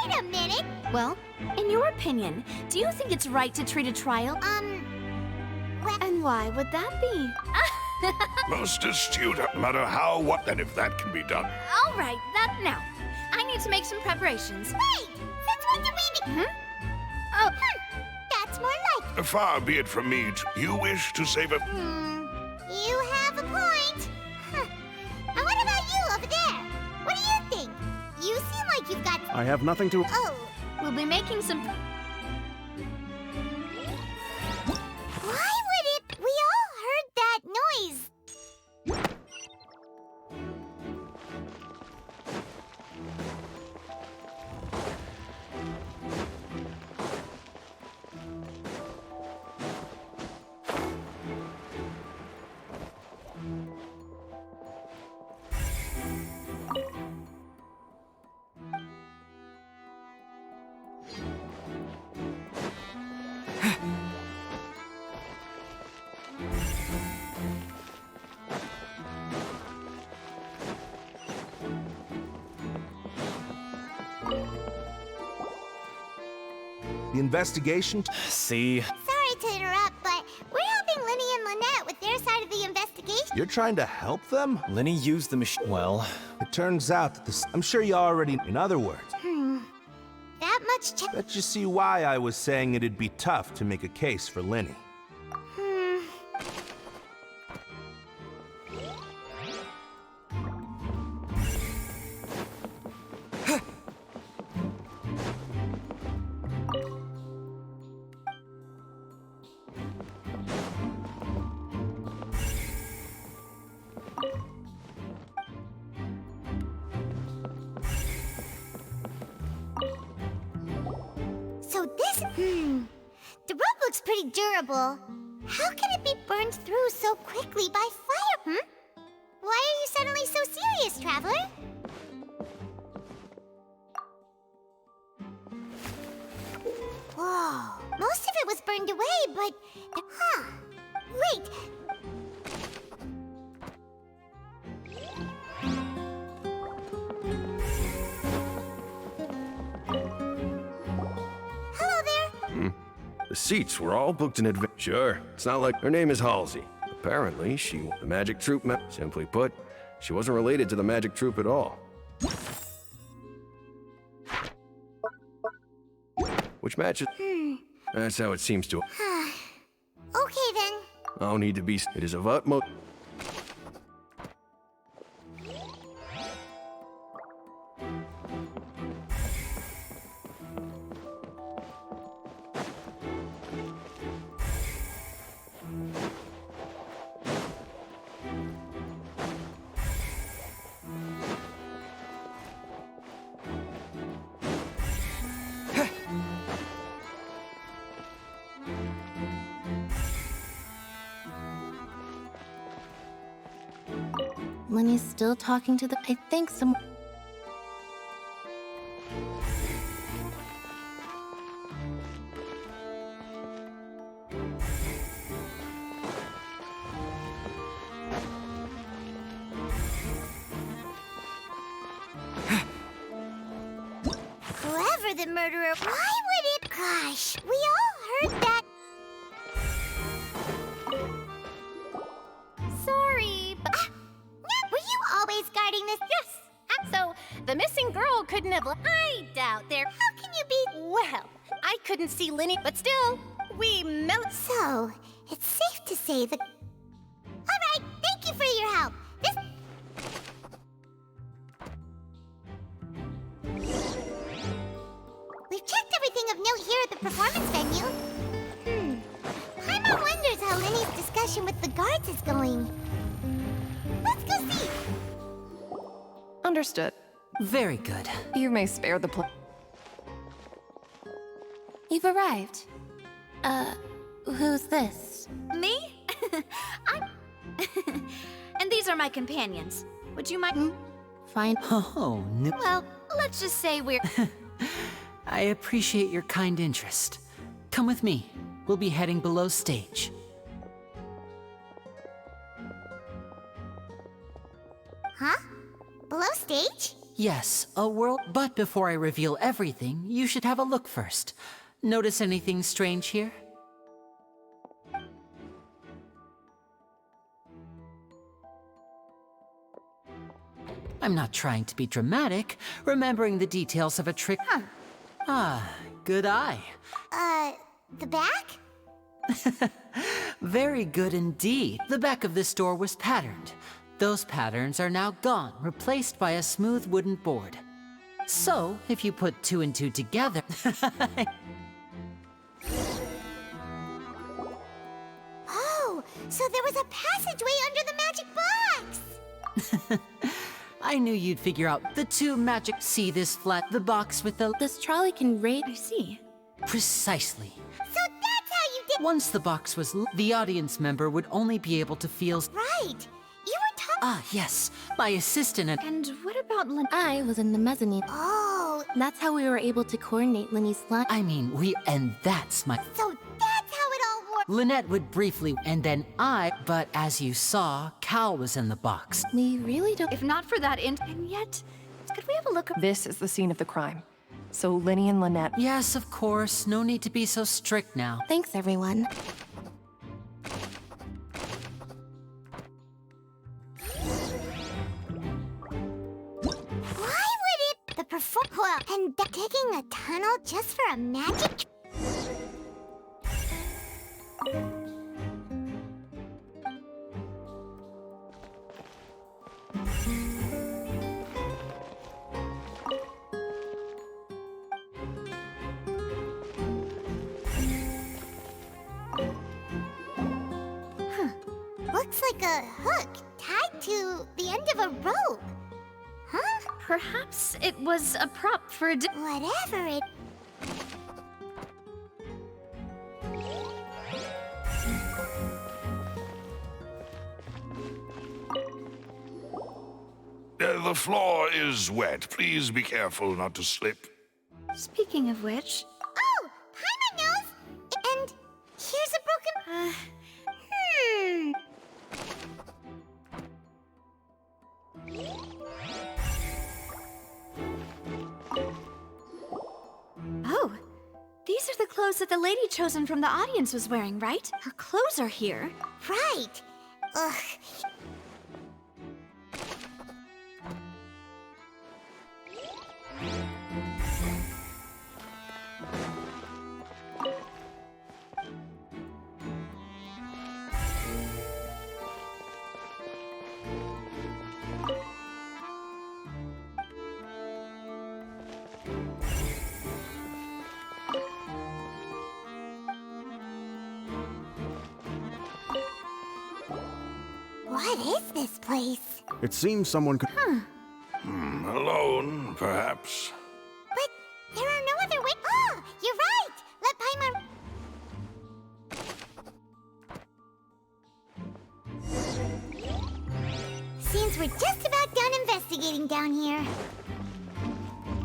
Wait a minute. Well, in your opinion, do you think it's right to treat a trial? Well... And why would that be? Most astute, no matter how, what, and if that can be done. All right, that now. I need to make some preparations. Wait! Since when do we... Oh, that's more like... Far be it from me you wish to save a... You have a point. Huh. And what about you over there? What do you think? You seem like you've got... I have nothing to... Oh. We'll be making some... Why would it... We all heard that noise. The investigation... See? Sorry to interrupt, but we're helping Lenny and Lynette with their side of the investigation. You're trying to help them? Lenny used the machine. Well... It turns out that this... I'm sure you already... In other words... That much... Bet you see why I was saying it'd be tough to make a case for Lenny. The rope looks pretty durable. How can it be burned through so quickly by fire? Why are you suddenly so serious, Traveler? Whoa, most of it was burned away, but... Wait! Hello there! The seats were all booked in advance. Sure, it's not like her name is Halsey. Apparently, the magic troupe simply put, she wasn't related to the magic troupe at all. Which matches. That's how it seems to. Okay then. No need to be. It is of utmost. Lenny's still talking to the... I think some... Whoever the murderer... Why would it... Gosh, we all heard that... Sorry, but... Were you always guarding this? Yes. So, the missing girl couldn't have... I doubt there... How can you be... Well, I couldn't see Lenny, but still, we melt... So, it's safe to say that... Alright, thank you for your help. We've checked everything of note here at the performance venue. Paimon wonders how Lenny's discussion with the guards is going. Let's go see. Understood. Very good. You may spare the play. You've arrived. Who's this? Me? And these are my companions. Would you mind? Fine. Oh, no. Well, let's just say we're... I appreciate your kind interest. Come with me. We'll be heading below stage. Huh? Below stage? Yes, a world. But before I reveal everything, you should have a look first. Notice anything strange here? I'm not trying to be dramatic, remembering the details of a trick. Ah, good eye. The back? Very good indeed. The back of this door was patterned. Those patterns are now gone, replaced by a smooth wooden board. So, if you put 2 and 2 together... Oh, so there was a passageway under the magic box! I knew you'd figure out the 2 magic... See this flat, the box with the... This trolley can raid... I see. Precisely. So that's how you did... Once the box was the audience member would only be able to feel... Right! You were talking... Ah, yes. My assistant And what about Lin... I was in the mezzanine. Oh... That's how we were able to coordinate Lenny's line. I mean, and that's my... So that's how it all worked! Lynette would briefly, and then but as you saw, Cal was in the box. We really don't... If not for that and yet... Could we have a look... This is the scene of the crime. So Lenny and Lynette... Yes, of course. No need to be so strict now. Thanks, everyone. Why would it... The perform... And digging a tunnel just for a magic... Looks like a hook tied to the end of a rope. Huh? Perhaps it was a prop for a... Whatever it... the floor is wet. Please be careful not to slip. Speaking of which... Oh! Paimon knows! And here's a broken... Oh, these are the clothes that the lady chosen from the audience was wearing, right? Her clothes are here. Right! Ugh. What is this place? It seems someone could. Alone, perhaps. But there are no other ways. Oh, you're right! Let Paimon... Seems we're just about done investigating down here.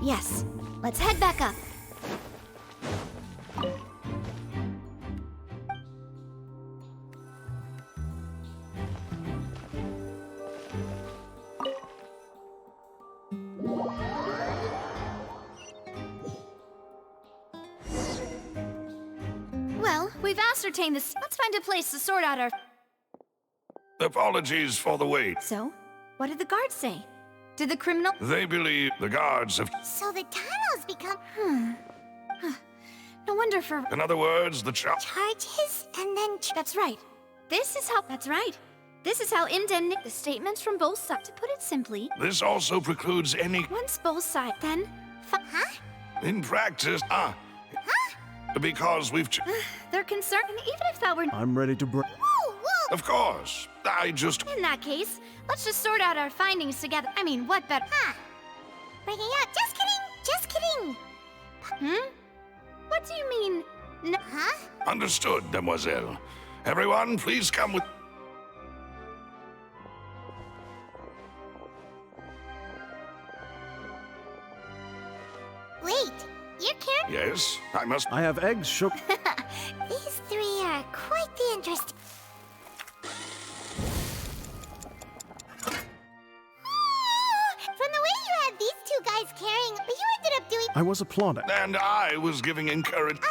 Yes, let's head back up. Well, we've ascertained this. Let's find a place to sort out our... Apologies for the wait. So, what did the guards say? Did the criminal... They believe the guards have... So the tunnels become... No wonder for... In other words, the Charges and then... That's right. This is how... That's right. This is how indemnity... The statements from both sides. To put it simply... This also precludes any... Once both sides... Then... Huh? In practice, because we've... They're concerned, and even if that were... I'm ready to break. Whoa, whoa! Of course. I just... In that case, let's just sort out our findings together. I mean, what better... Breaking out. Just kidding! Just kidding! What do you mean? No... Understood, demoiselle. Everyone, please come with... Wait, you're carrying... Yes, I must... I have eggs, sugar... These three are quite the interest... From the way you had these two guys carrying, but you ended up doing... I was applauding. And I was giving encouragement.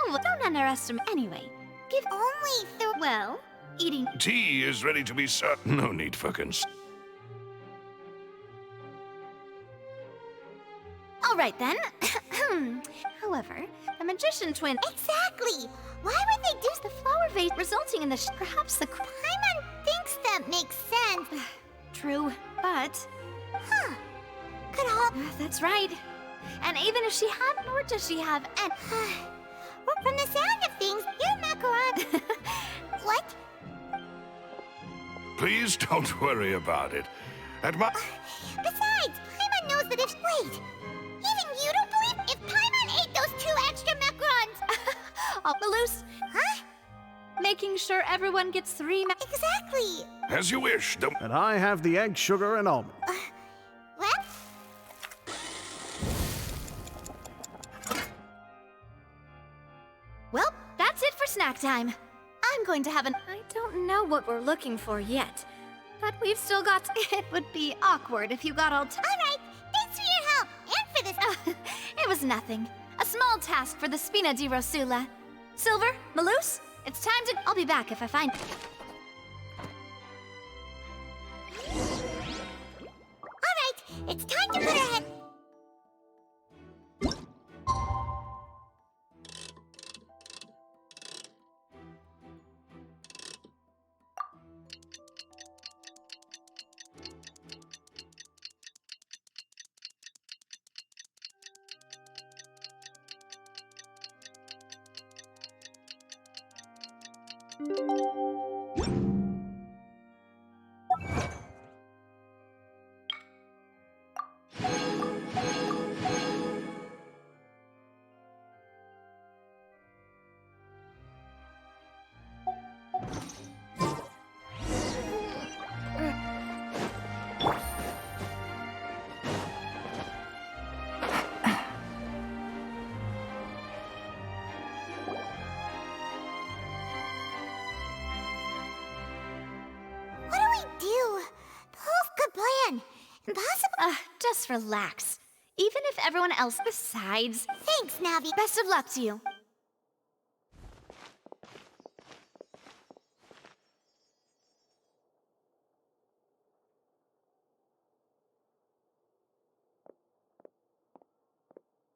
Oh, don't underestimate... Anyway, give only the... Well, eating... Tea is ready to be served. No need for All right, then. However, the magician twin... Exactly! Why would they do... The flower vase resulting in the... Perhaps the... Paimon thinks that makes sense. True, but... Could all... That's right. And even if she had, nor does she have... And... From the sound of things, you're macaron... What? Please don't worry about it. At my... Besides, Paimon knows that if... Wait! Even you don't believe if Paimon ate those 2 extra macarons? Malus? Making sure everyone gets 3 Exactly! As you wish, And I have the egg, sugar, and almond. What? Well, that's it for snack time. I'm going to have an... I don't know what we're looking for yet. But we've still got... It would be awkward if you got all... Alright, thanks for your help, and for this... It was nothing. A small task for the Spina di Rosula. Silver, Malus, it's time to... I'll be back if I find... Alright, it's time to put our head... Just relax. Even if everyone else besides... Thanks, Navi. Best of luck to you.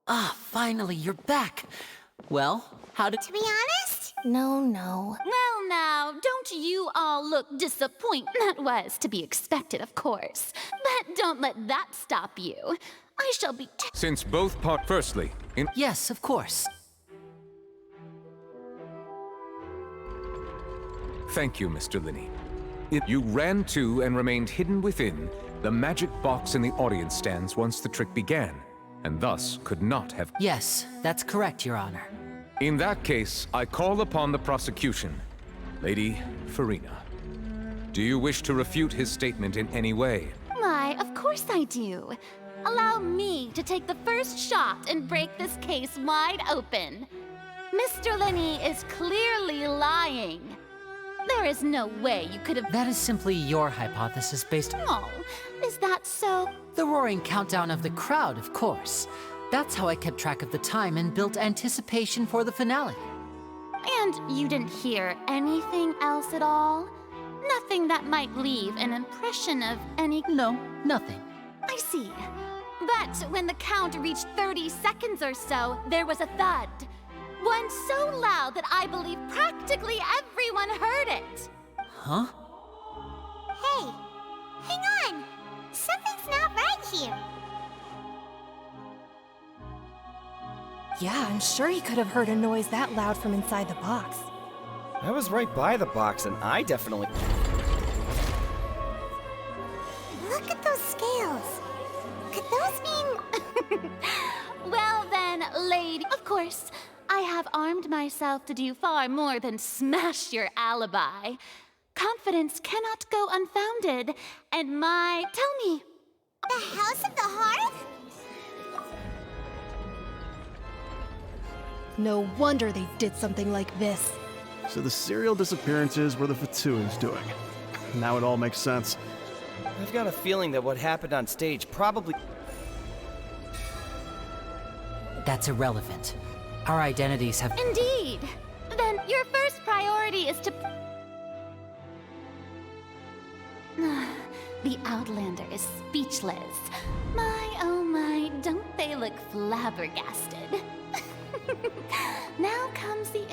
Ah, finally, you're back. Well, how did... To be honest? No. Well now, don't you all look disappointed? That was to be expected, of course. But don't let that stop you. I shall be... Since both firstly, in... Yes, of course. Thank you, Mr. Linney. You ran to and remained hidden within the magic box in the audience stands once the trick began, and thus could not have... Yes, that's correct, Your Honor. In that case, I call upon the prosecution. Lady Furina, do you wish to refute his statement in any way? Why, of course I do. Allow me to take the first shot and break this case wide open. Mr. Linney is clearly lying. There is no way you could have... That is simply your hypothesis based... Oh, is that so? The roaring countdown of the crowd, of course. That's how I kept track of the time and built anticipation for the finale. And you didn't hear anything else at all? Nothing that might leave an impression of any... No, nothing. I see. But when the count reached 30 seconds or so, there was a thud. One so loud that I believe practically everyone heard it. Huh? Hey, hang on. Something's not right here. Yeah, I'm sure he could have heard a noise that loud from inside the box. I was right by the box, and I definitely... Look at those scales. Could those mean... Well then, lady, of course, I have armed myself to do far more than smash your alibi. Confidence cannot go unfounded, and my... Tell me. The House of the Hearth? No wonder they did something like this. So the serial disappearances were the Fatuans doing. Now it all makes sense. I've got a feeling that what happened on stage probably... That's irrelevant. Our identities have... Indeed. Then your first priority is to... The Outlander is speechless. My, oh my, don't they look flabbergasted? Now comes the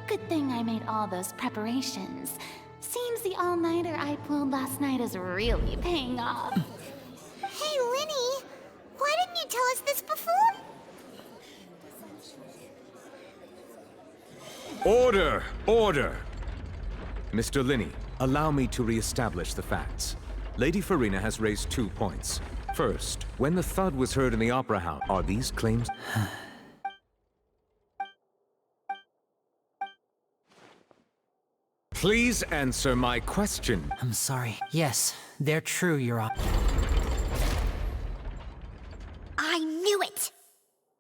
good thing I made all those preparations. Seems the all-nighter I pulled last night is really paying off. Hey, Linny, why didn't you tell us this before? Order! Order! Mr. Linney, allow me to re-establish the facts. Lady Furina has raised 2 points. First, when the thud was heard in the Opera House, are these claims... Please answer my question. I'm sorry. Yes, they're true, Your Honor. I knew it!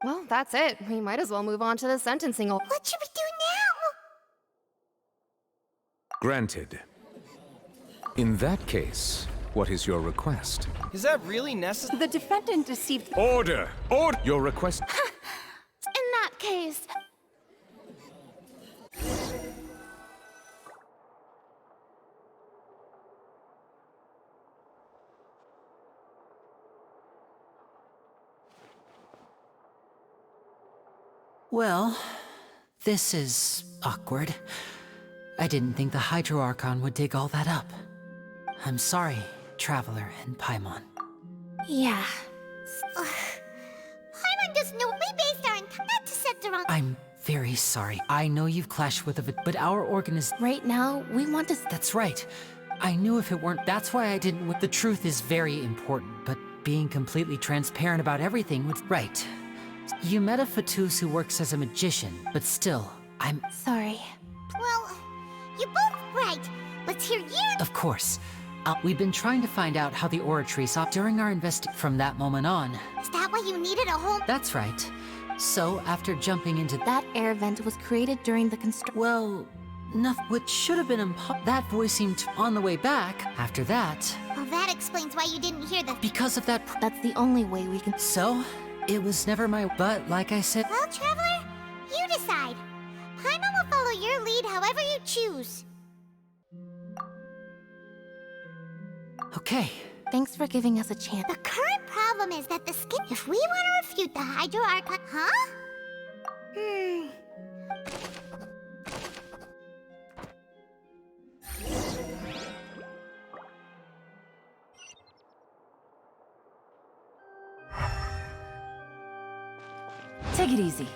Well, that's it. We might as well move on to the sentencing. What should we do now? Granted. In that case, what is your request? Is that really necessary? The defendant deceived... Order! Order! Your request... In that case... Well, this is awkward. I didn't think the Hydro Archon would dig all that up. I'm sorry, Traveler and Paimon. Yeah. Paimon doesn't know we based our intent not to set the wrong... I'm very sorry. I know you've clashed with but our organization... Right now, we want to... That's right. I knew if it weren't... That's why I didn't... The truth is very important, but being completely transparent about everything would... Right. You met a Fatus who works as a magician, but still, I'm... Sorry. Well, you're both right. Let's hear you. Of course. We've been trying to find out how the oratory saw during our From that moment on... Is that why you needed a whole... That's right. So, after jumping into... That air vent was created during the Well, Nothing. What should have been that voice seemed on the way back. After that. Well, that explains why you didn't hear the. Because of that. That's the only way we can. So, it was never my. But like I said. Well, Traveler, you decide. Paimon will follow your lead however you choose. Okay. Thanks for giving us a chance. The current problem is that the skin. If we want to refute the Hydro Archon, huh? Take it easy.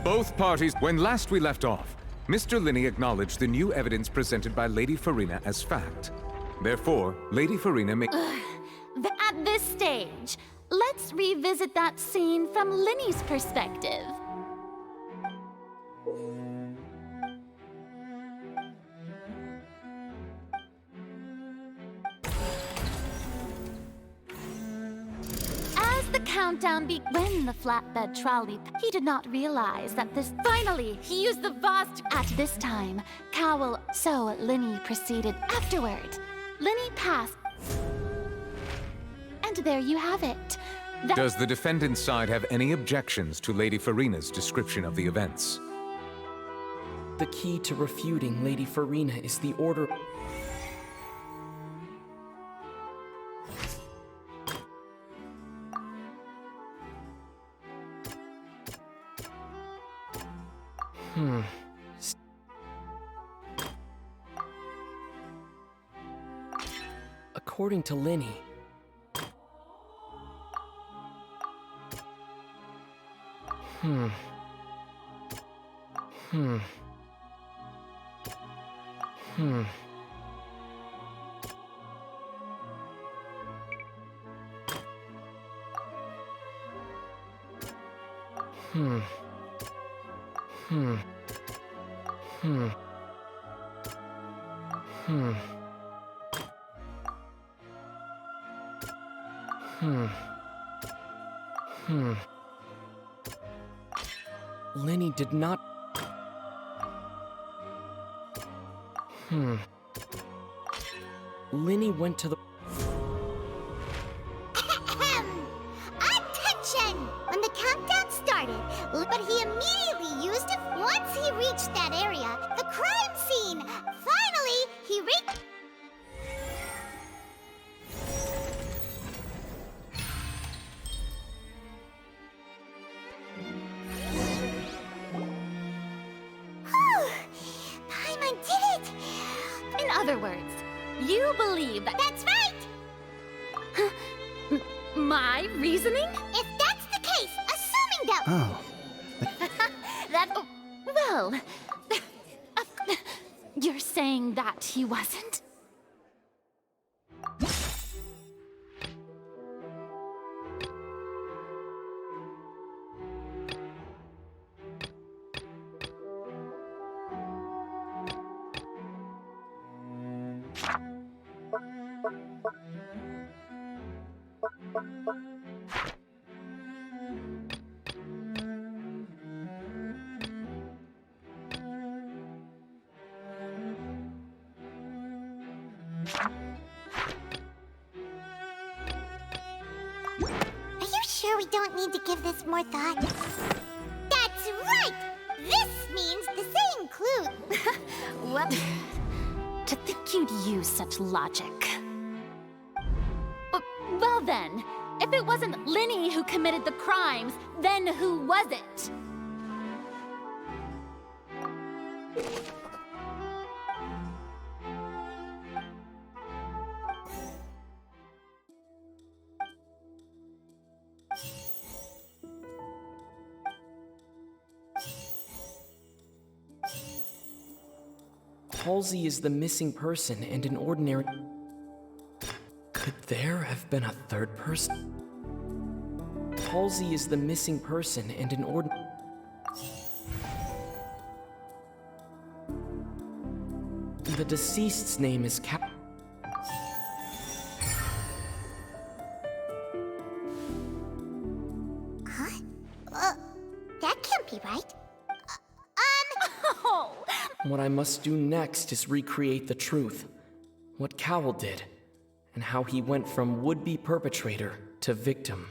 Both parties. When last we left off, Mr. Linney acknowledged the new evidence presented by Lady Furina as fact. Therefore, Lady Furina may. At this stage, let's revisit that scene from Linney's perspective. Countdown when the flatbed trolley, he did not realize that this. Finally, he used the vast. At this time, Cowl. So Linney proceeded afterward. Linney passed. And there you have it. Does the defendant's side have any objections to Lady Furina's description of the events? The key to refuting Lady Furina is the order. According to Linney, Linney did not. Linney went to the. Attention! When the countdown started, but he immediately used it once he reached that area. The crime scene! Finally, he reached. Paimon did it! In other words, you believe that. That's right! My reasoning? If that's the case, assuming that. Oh. That. Well. You're saying that he wasn't? Are you sure we don't need to give this more thought? That's right! This means the same clue. What? To think you'd use such logic. Well then, if it wasn't Linney who committed the crimes, then who was it? Halsey is the missing person and an ordinary. Could there have been a third person? Halsey is the missing person and an The deceased's name is Huh? That can't be right. What I must do next is recreate the truth. What Cowell did, and how he went from would-be perpetrator to victim.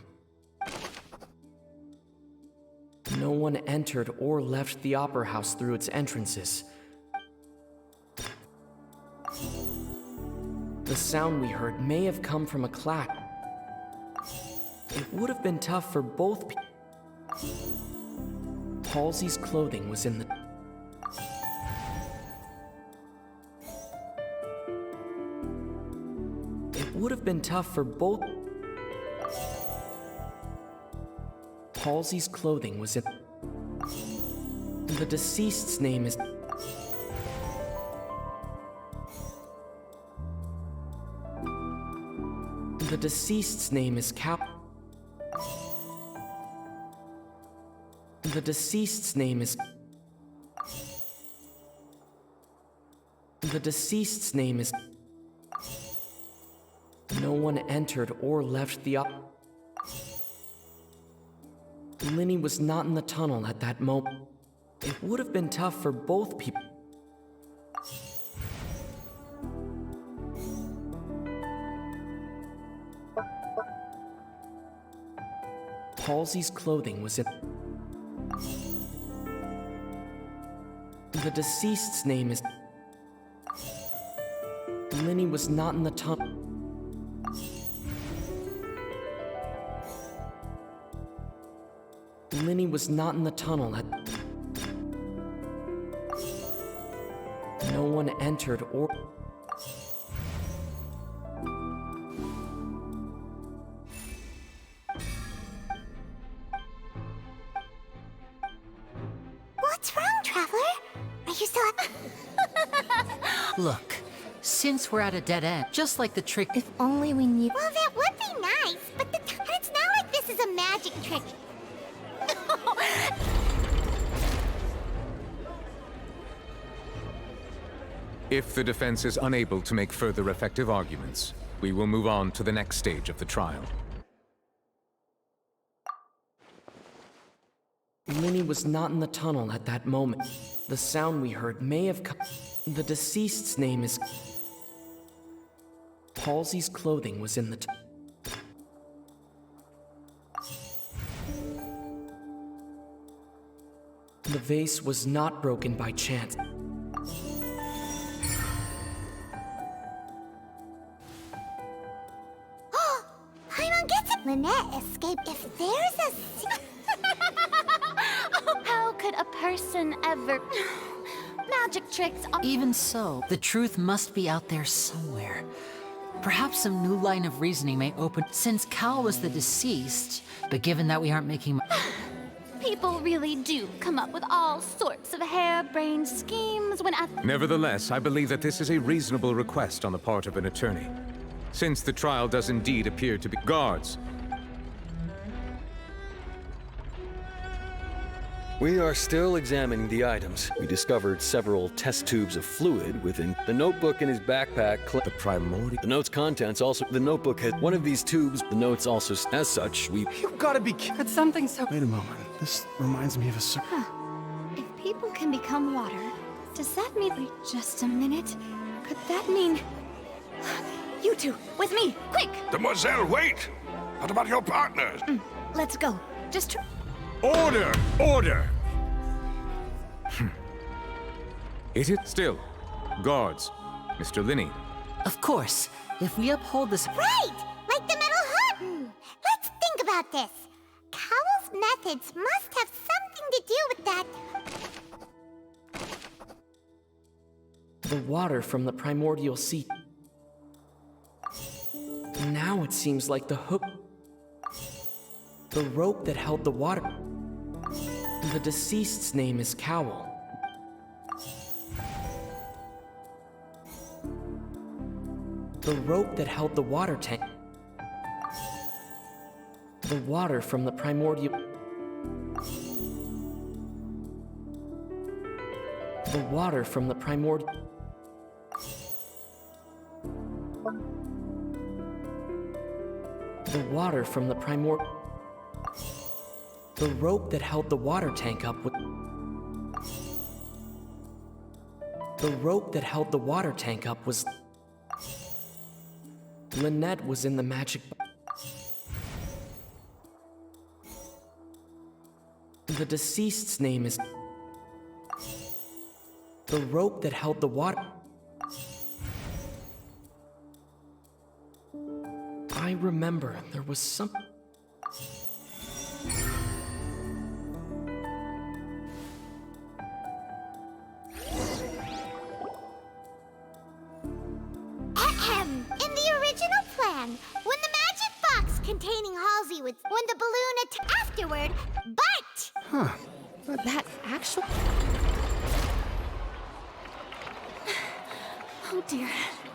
No one entered or left the Opera House through its entrances. The sound we heard may have come from a clack. It would have been tough for both Halsey's clothing was in the... It would have been tough for both... Halsey's clothing was in... The deceased's name is... The deceased's name is The deceased's name is... The deceased's name is... No one entered or left the Linny was not in the tunnel at that moment. It would have been tough for both people. Halsey's clothing was in... The deceased's name is... Linny was not in the tunnel. Linny was not in the tunnel at... No one entered or... What's wrong, Traveler? Are you still up? Look, since we're at a dead end, just like the trick... If only we knew... Well, that would be nice, but it's not like this is a magic trick. If the defense is unable to make further effective arguments, we will move on to the next stage of the trial. Linny was not in the tunnel at that moment. The sound we heard may have come... The deceased's name is... Halsey's clothing was in the... The vase was not broken by chance. Paimon gets it! Lynette escaped. If there's a... How could a person ever... Magic tricks are... Even so, the truth must be out there somewhere. Perhaps some new line of reasoning may open, since Cal was the deceased, but given that we aren't making... People really do come up with all sorts of harebrained schemes when at... Nevertheless, I believe that this is a reasonable request on the part of an attorney. Since the trial does indeed appear to be... Guards! We are still examining the items. We discovered several test tubes of fluid within the notebook in his backpack. The primordial. The note's contents also. The notebook had one of these tubes. The notes also, as such, we. You've got to be kidding. Could something so... Wait a moment. This reminds me of a... If people can become water, does that mean... Wait just a minute. Could that mean... You two, with me, quick! Demoiselle, wait! What about your partners? Let's go. Just Order! Order! Is it still? Guards, Mr. Linney. Of course, if we uphold this... Right! Like the metal hood! Let's think about this. Cowell's methods must have something to do with that. The water from the primordial sea. Now it seems like the hook... The rope that held the water... The deceased's name is Cowell. The rope that held the water tank... The water from the primordial... The water from the primordial... The water from the The rope that held the water tank up was... The rope that held the water tank up was... Lynette was in the magic... The deceased's name is... The rope that held the water... I remember there was some... Ahem. In the original plan, when the magic box containing Halsey would... When the balloon afterward, but... Huh. That actual... Oh dear,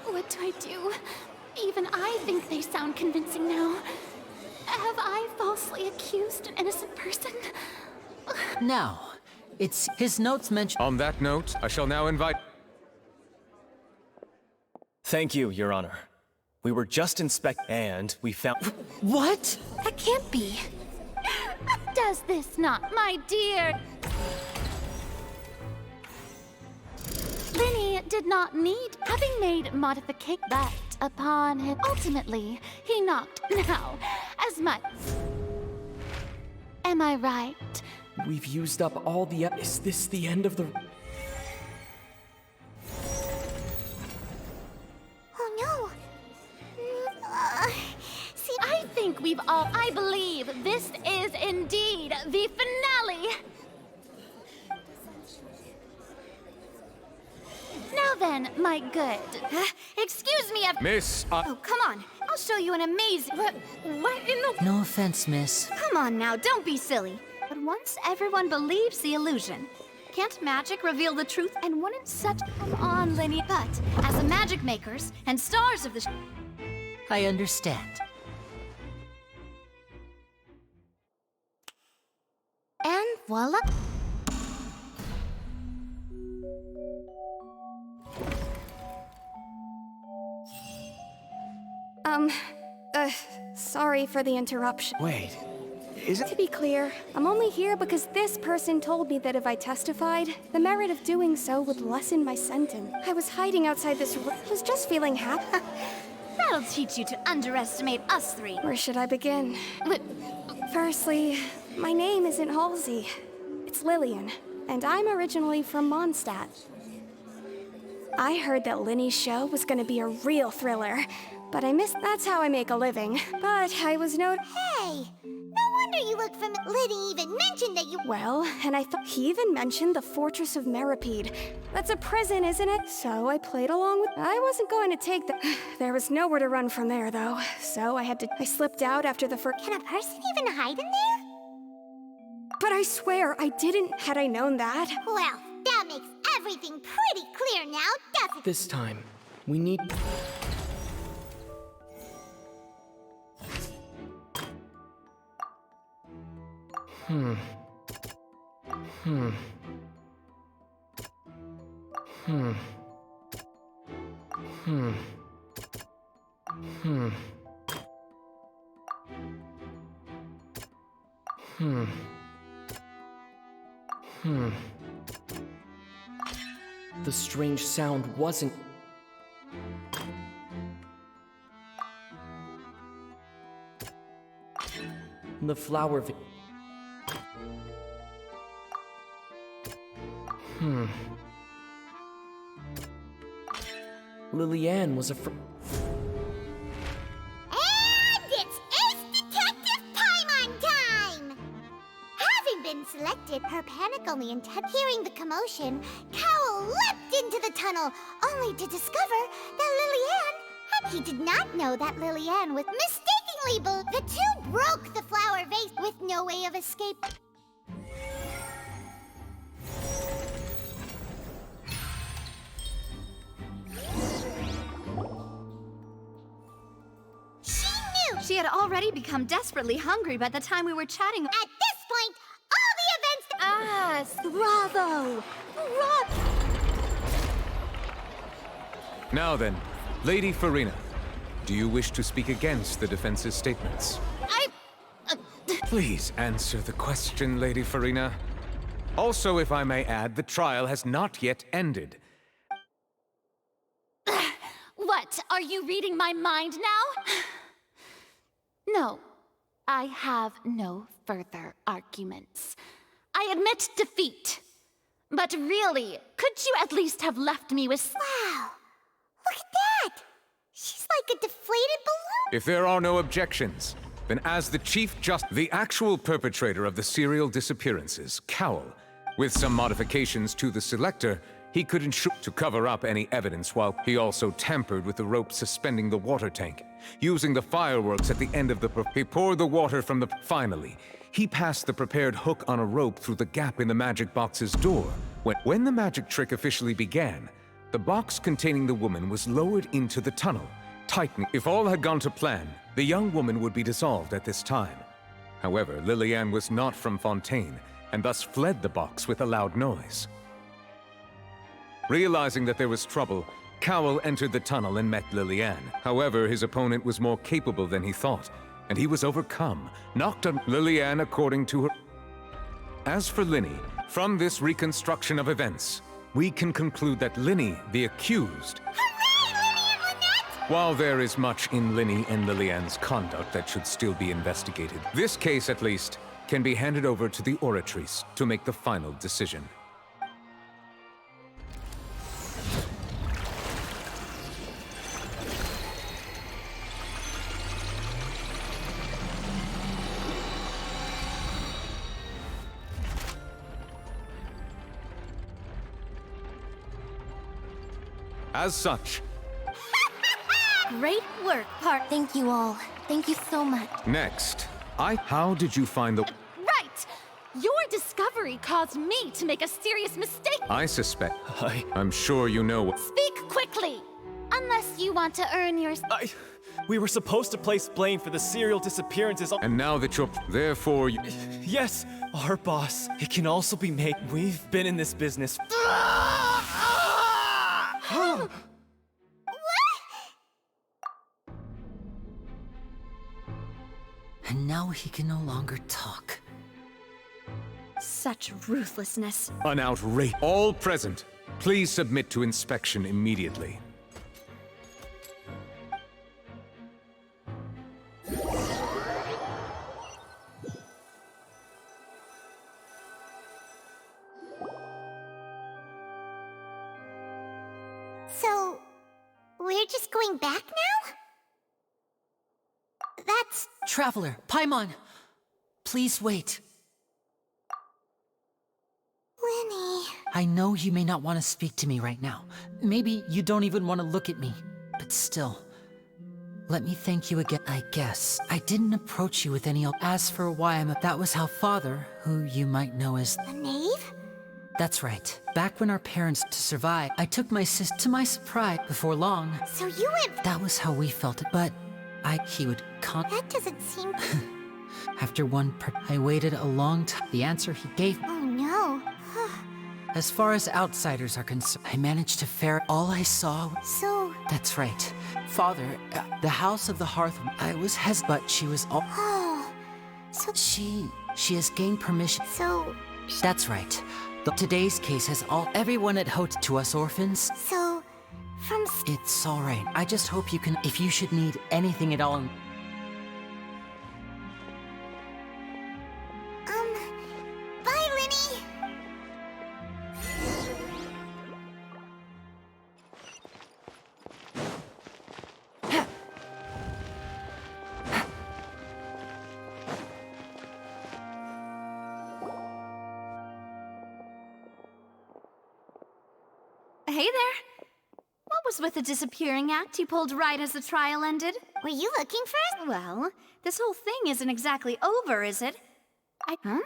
what do I do? Even I think they sound convincing now. Have I falsely accused an innocent person? Now, it's his notes mention. On that note, I shall now invite... Thank you, Your Honor. We were just and we found... What? That can't be. Does this not, my dear? Linny did not need, having made modification, but upon him, ultimately, he knocked now as much. Am I right? We've used up all the... Is this the end of the... Oh no. See, I think we've all... I believe this is indeed the finale. Now then, my good. Excuse me, Miss, Oh, come on. I'll show you an amazing... What in the... No offense, miss. Come on now, don't be silly. But once everyone believes the illusion, can't magic reveal the truth? And wouldn't such... Come on, Linny. But as the magic makers and stars of the... I understand. And voila. Sorry for the interruption. Wait, is it? To be clear, I'm only here because this person told me that if I testified, the merit of doing so would lessen my sentence. I was hiding outside this room. I was just feeling happy. That'll teach you to underestimate us three. Where should I begin? Firstly, my name isn't Halsey. It's Lillian, and I'm originally from Mondstadt. I heard that Linny's show was gonna be a real thriller, but I missed. That's how I make a living. But I was Hey! No wonder you look familiar. Liddy even mentioned that you... Well, and I thought he even mentioned the Fortress of Meripede. That's a prison, isn't it? So I played along with... I wasn't going to take the... There was nowhere to run from there, though. So I slipped out after the first... Can a person even hide in there? But I swear, I didn't. Had I known that... Well, that makes everything pretty clear now, doesn't it? This time, we need... The strange sound wasn't... The flower... Lillian was a And it's Ace Detective Paimon time! Having been selected, her panic only intent. Hearing the commotion, Cowell leapt into the tunnel, only to discover that Lillian... He did not know that Lillian was mistakenly The two broke the flower vase with no way of escape. She had already become desperately hungry by the time we were chatting. At this point, all the events... Bravo! Now then, Lady Furina, Do you wish to speak against the defense's statements? Please answer the question, Lady Furina. Also, if I may add, the trial has not yet ended. What? Are you reading my mind now? No, I have no further arguments. I admit defeat. But really, could you at least have left me with— Wow! Look at that! She's like a deflated balloon! If there are no objections, then as the the actual perpetrator of the serial disappearances, Cowl, with some modifications to the selector, he could ensure to cover up any evidence while he also tampered with the rope suspending the water tank. Using the fireworks at the end of he poured the water from the— Finally, he passed the prepared hook on a rope through the gap in the magic box's door. When the magic trick officially began, the box containing the woman was lowered into the tunnel, tightening. If all had gone to plan, the young woman would be dissolved at this time. However, Lillian was not from Fontaine, and thus fled the box with a loud noise. Realizing that there was trouble, Cowl entered the tunnel and met Lillian. However, his opponent was more capable than he thought, and he was overcome, knocked on Lillian according to her. As for Linny, from this reconstruction of events, we can conclude that Linny, the accused— Hooray, Linny and Lynette! While there is much in Linny and Lillian's conduct that should still be investigated, this case, at least, can be handed over to the Oratrice to make the final decision. As such, Great work, part. Thank you all. Thank you so much. next, how did you find the— Right! Your discovery caused me to make a serious mistake. I suspect— I'm sure you know— Speak quickly! Unless you want to earn your— We were supposed to place blame for the serial disappearances on— And now that you're— Therefore you— Yes, our boss. It can also be made. We've been in this business. And now he can no longer talk. Such ruthlessness. An outrage. All present, please submit to inspection immediately. So, we're just going back now? That's— Traveler, Paimon! Please wait. Linny. I know you may not want to speak to me right now. Maybe you don't even want to look at me. But still, let me thank you again. I guess I didn't approach you with any— As for why that was how Father, who you might know as— The knave? That's right. Back when our parents to survive, I took my sister to my surprise. Before long, So you went— that was how we felt it. But he would That doesn't seem— After I waited a long time. The answer he gave— Oh no. As far as outsiders are concerned, I managed to ferret all I saw. So— That's right. Father, the House of the Hearth, I was but she was all— Oh. So— She has gained permission. So— That's right. Today's case has everyone at Hote to us orphans. So— From— It's all right. I just hope you can— If you should need anything at all— Bye, Linny! Hey there. What was with the disappearing act you pulled right as the trial ended? Were you looking for us? Well, this whole thing isn't exactly over, is it? Huh?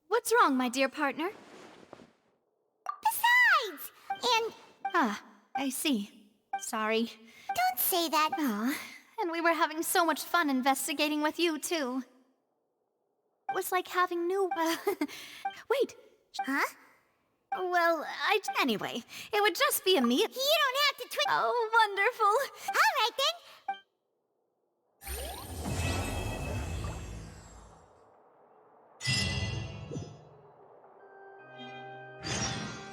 What's wrong, my dear partner? Besides! And— Ah, I see. Sorry. Don't say that. Aw, and we were having so much fun investigating with you, too. It was like having new— Wait. Huh? Well, anyway, it would just be a meet— You don't have to Oh, wonderful. All right then.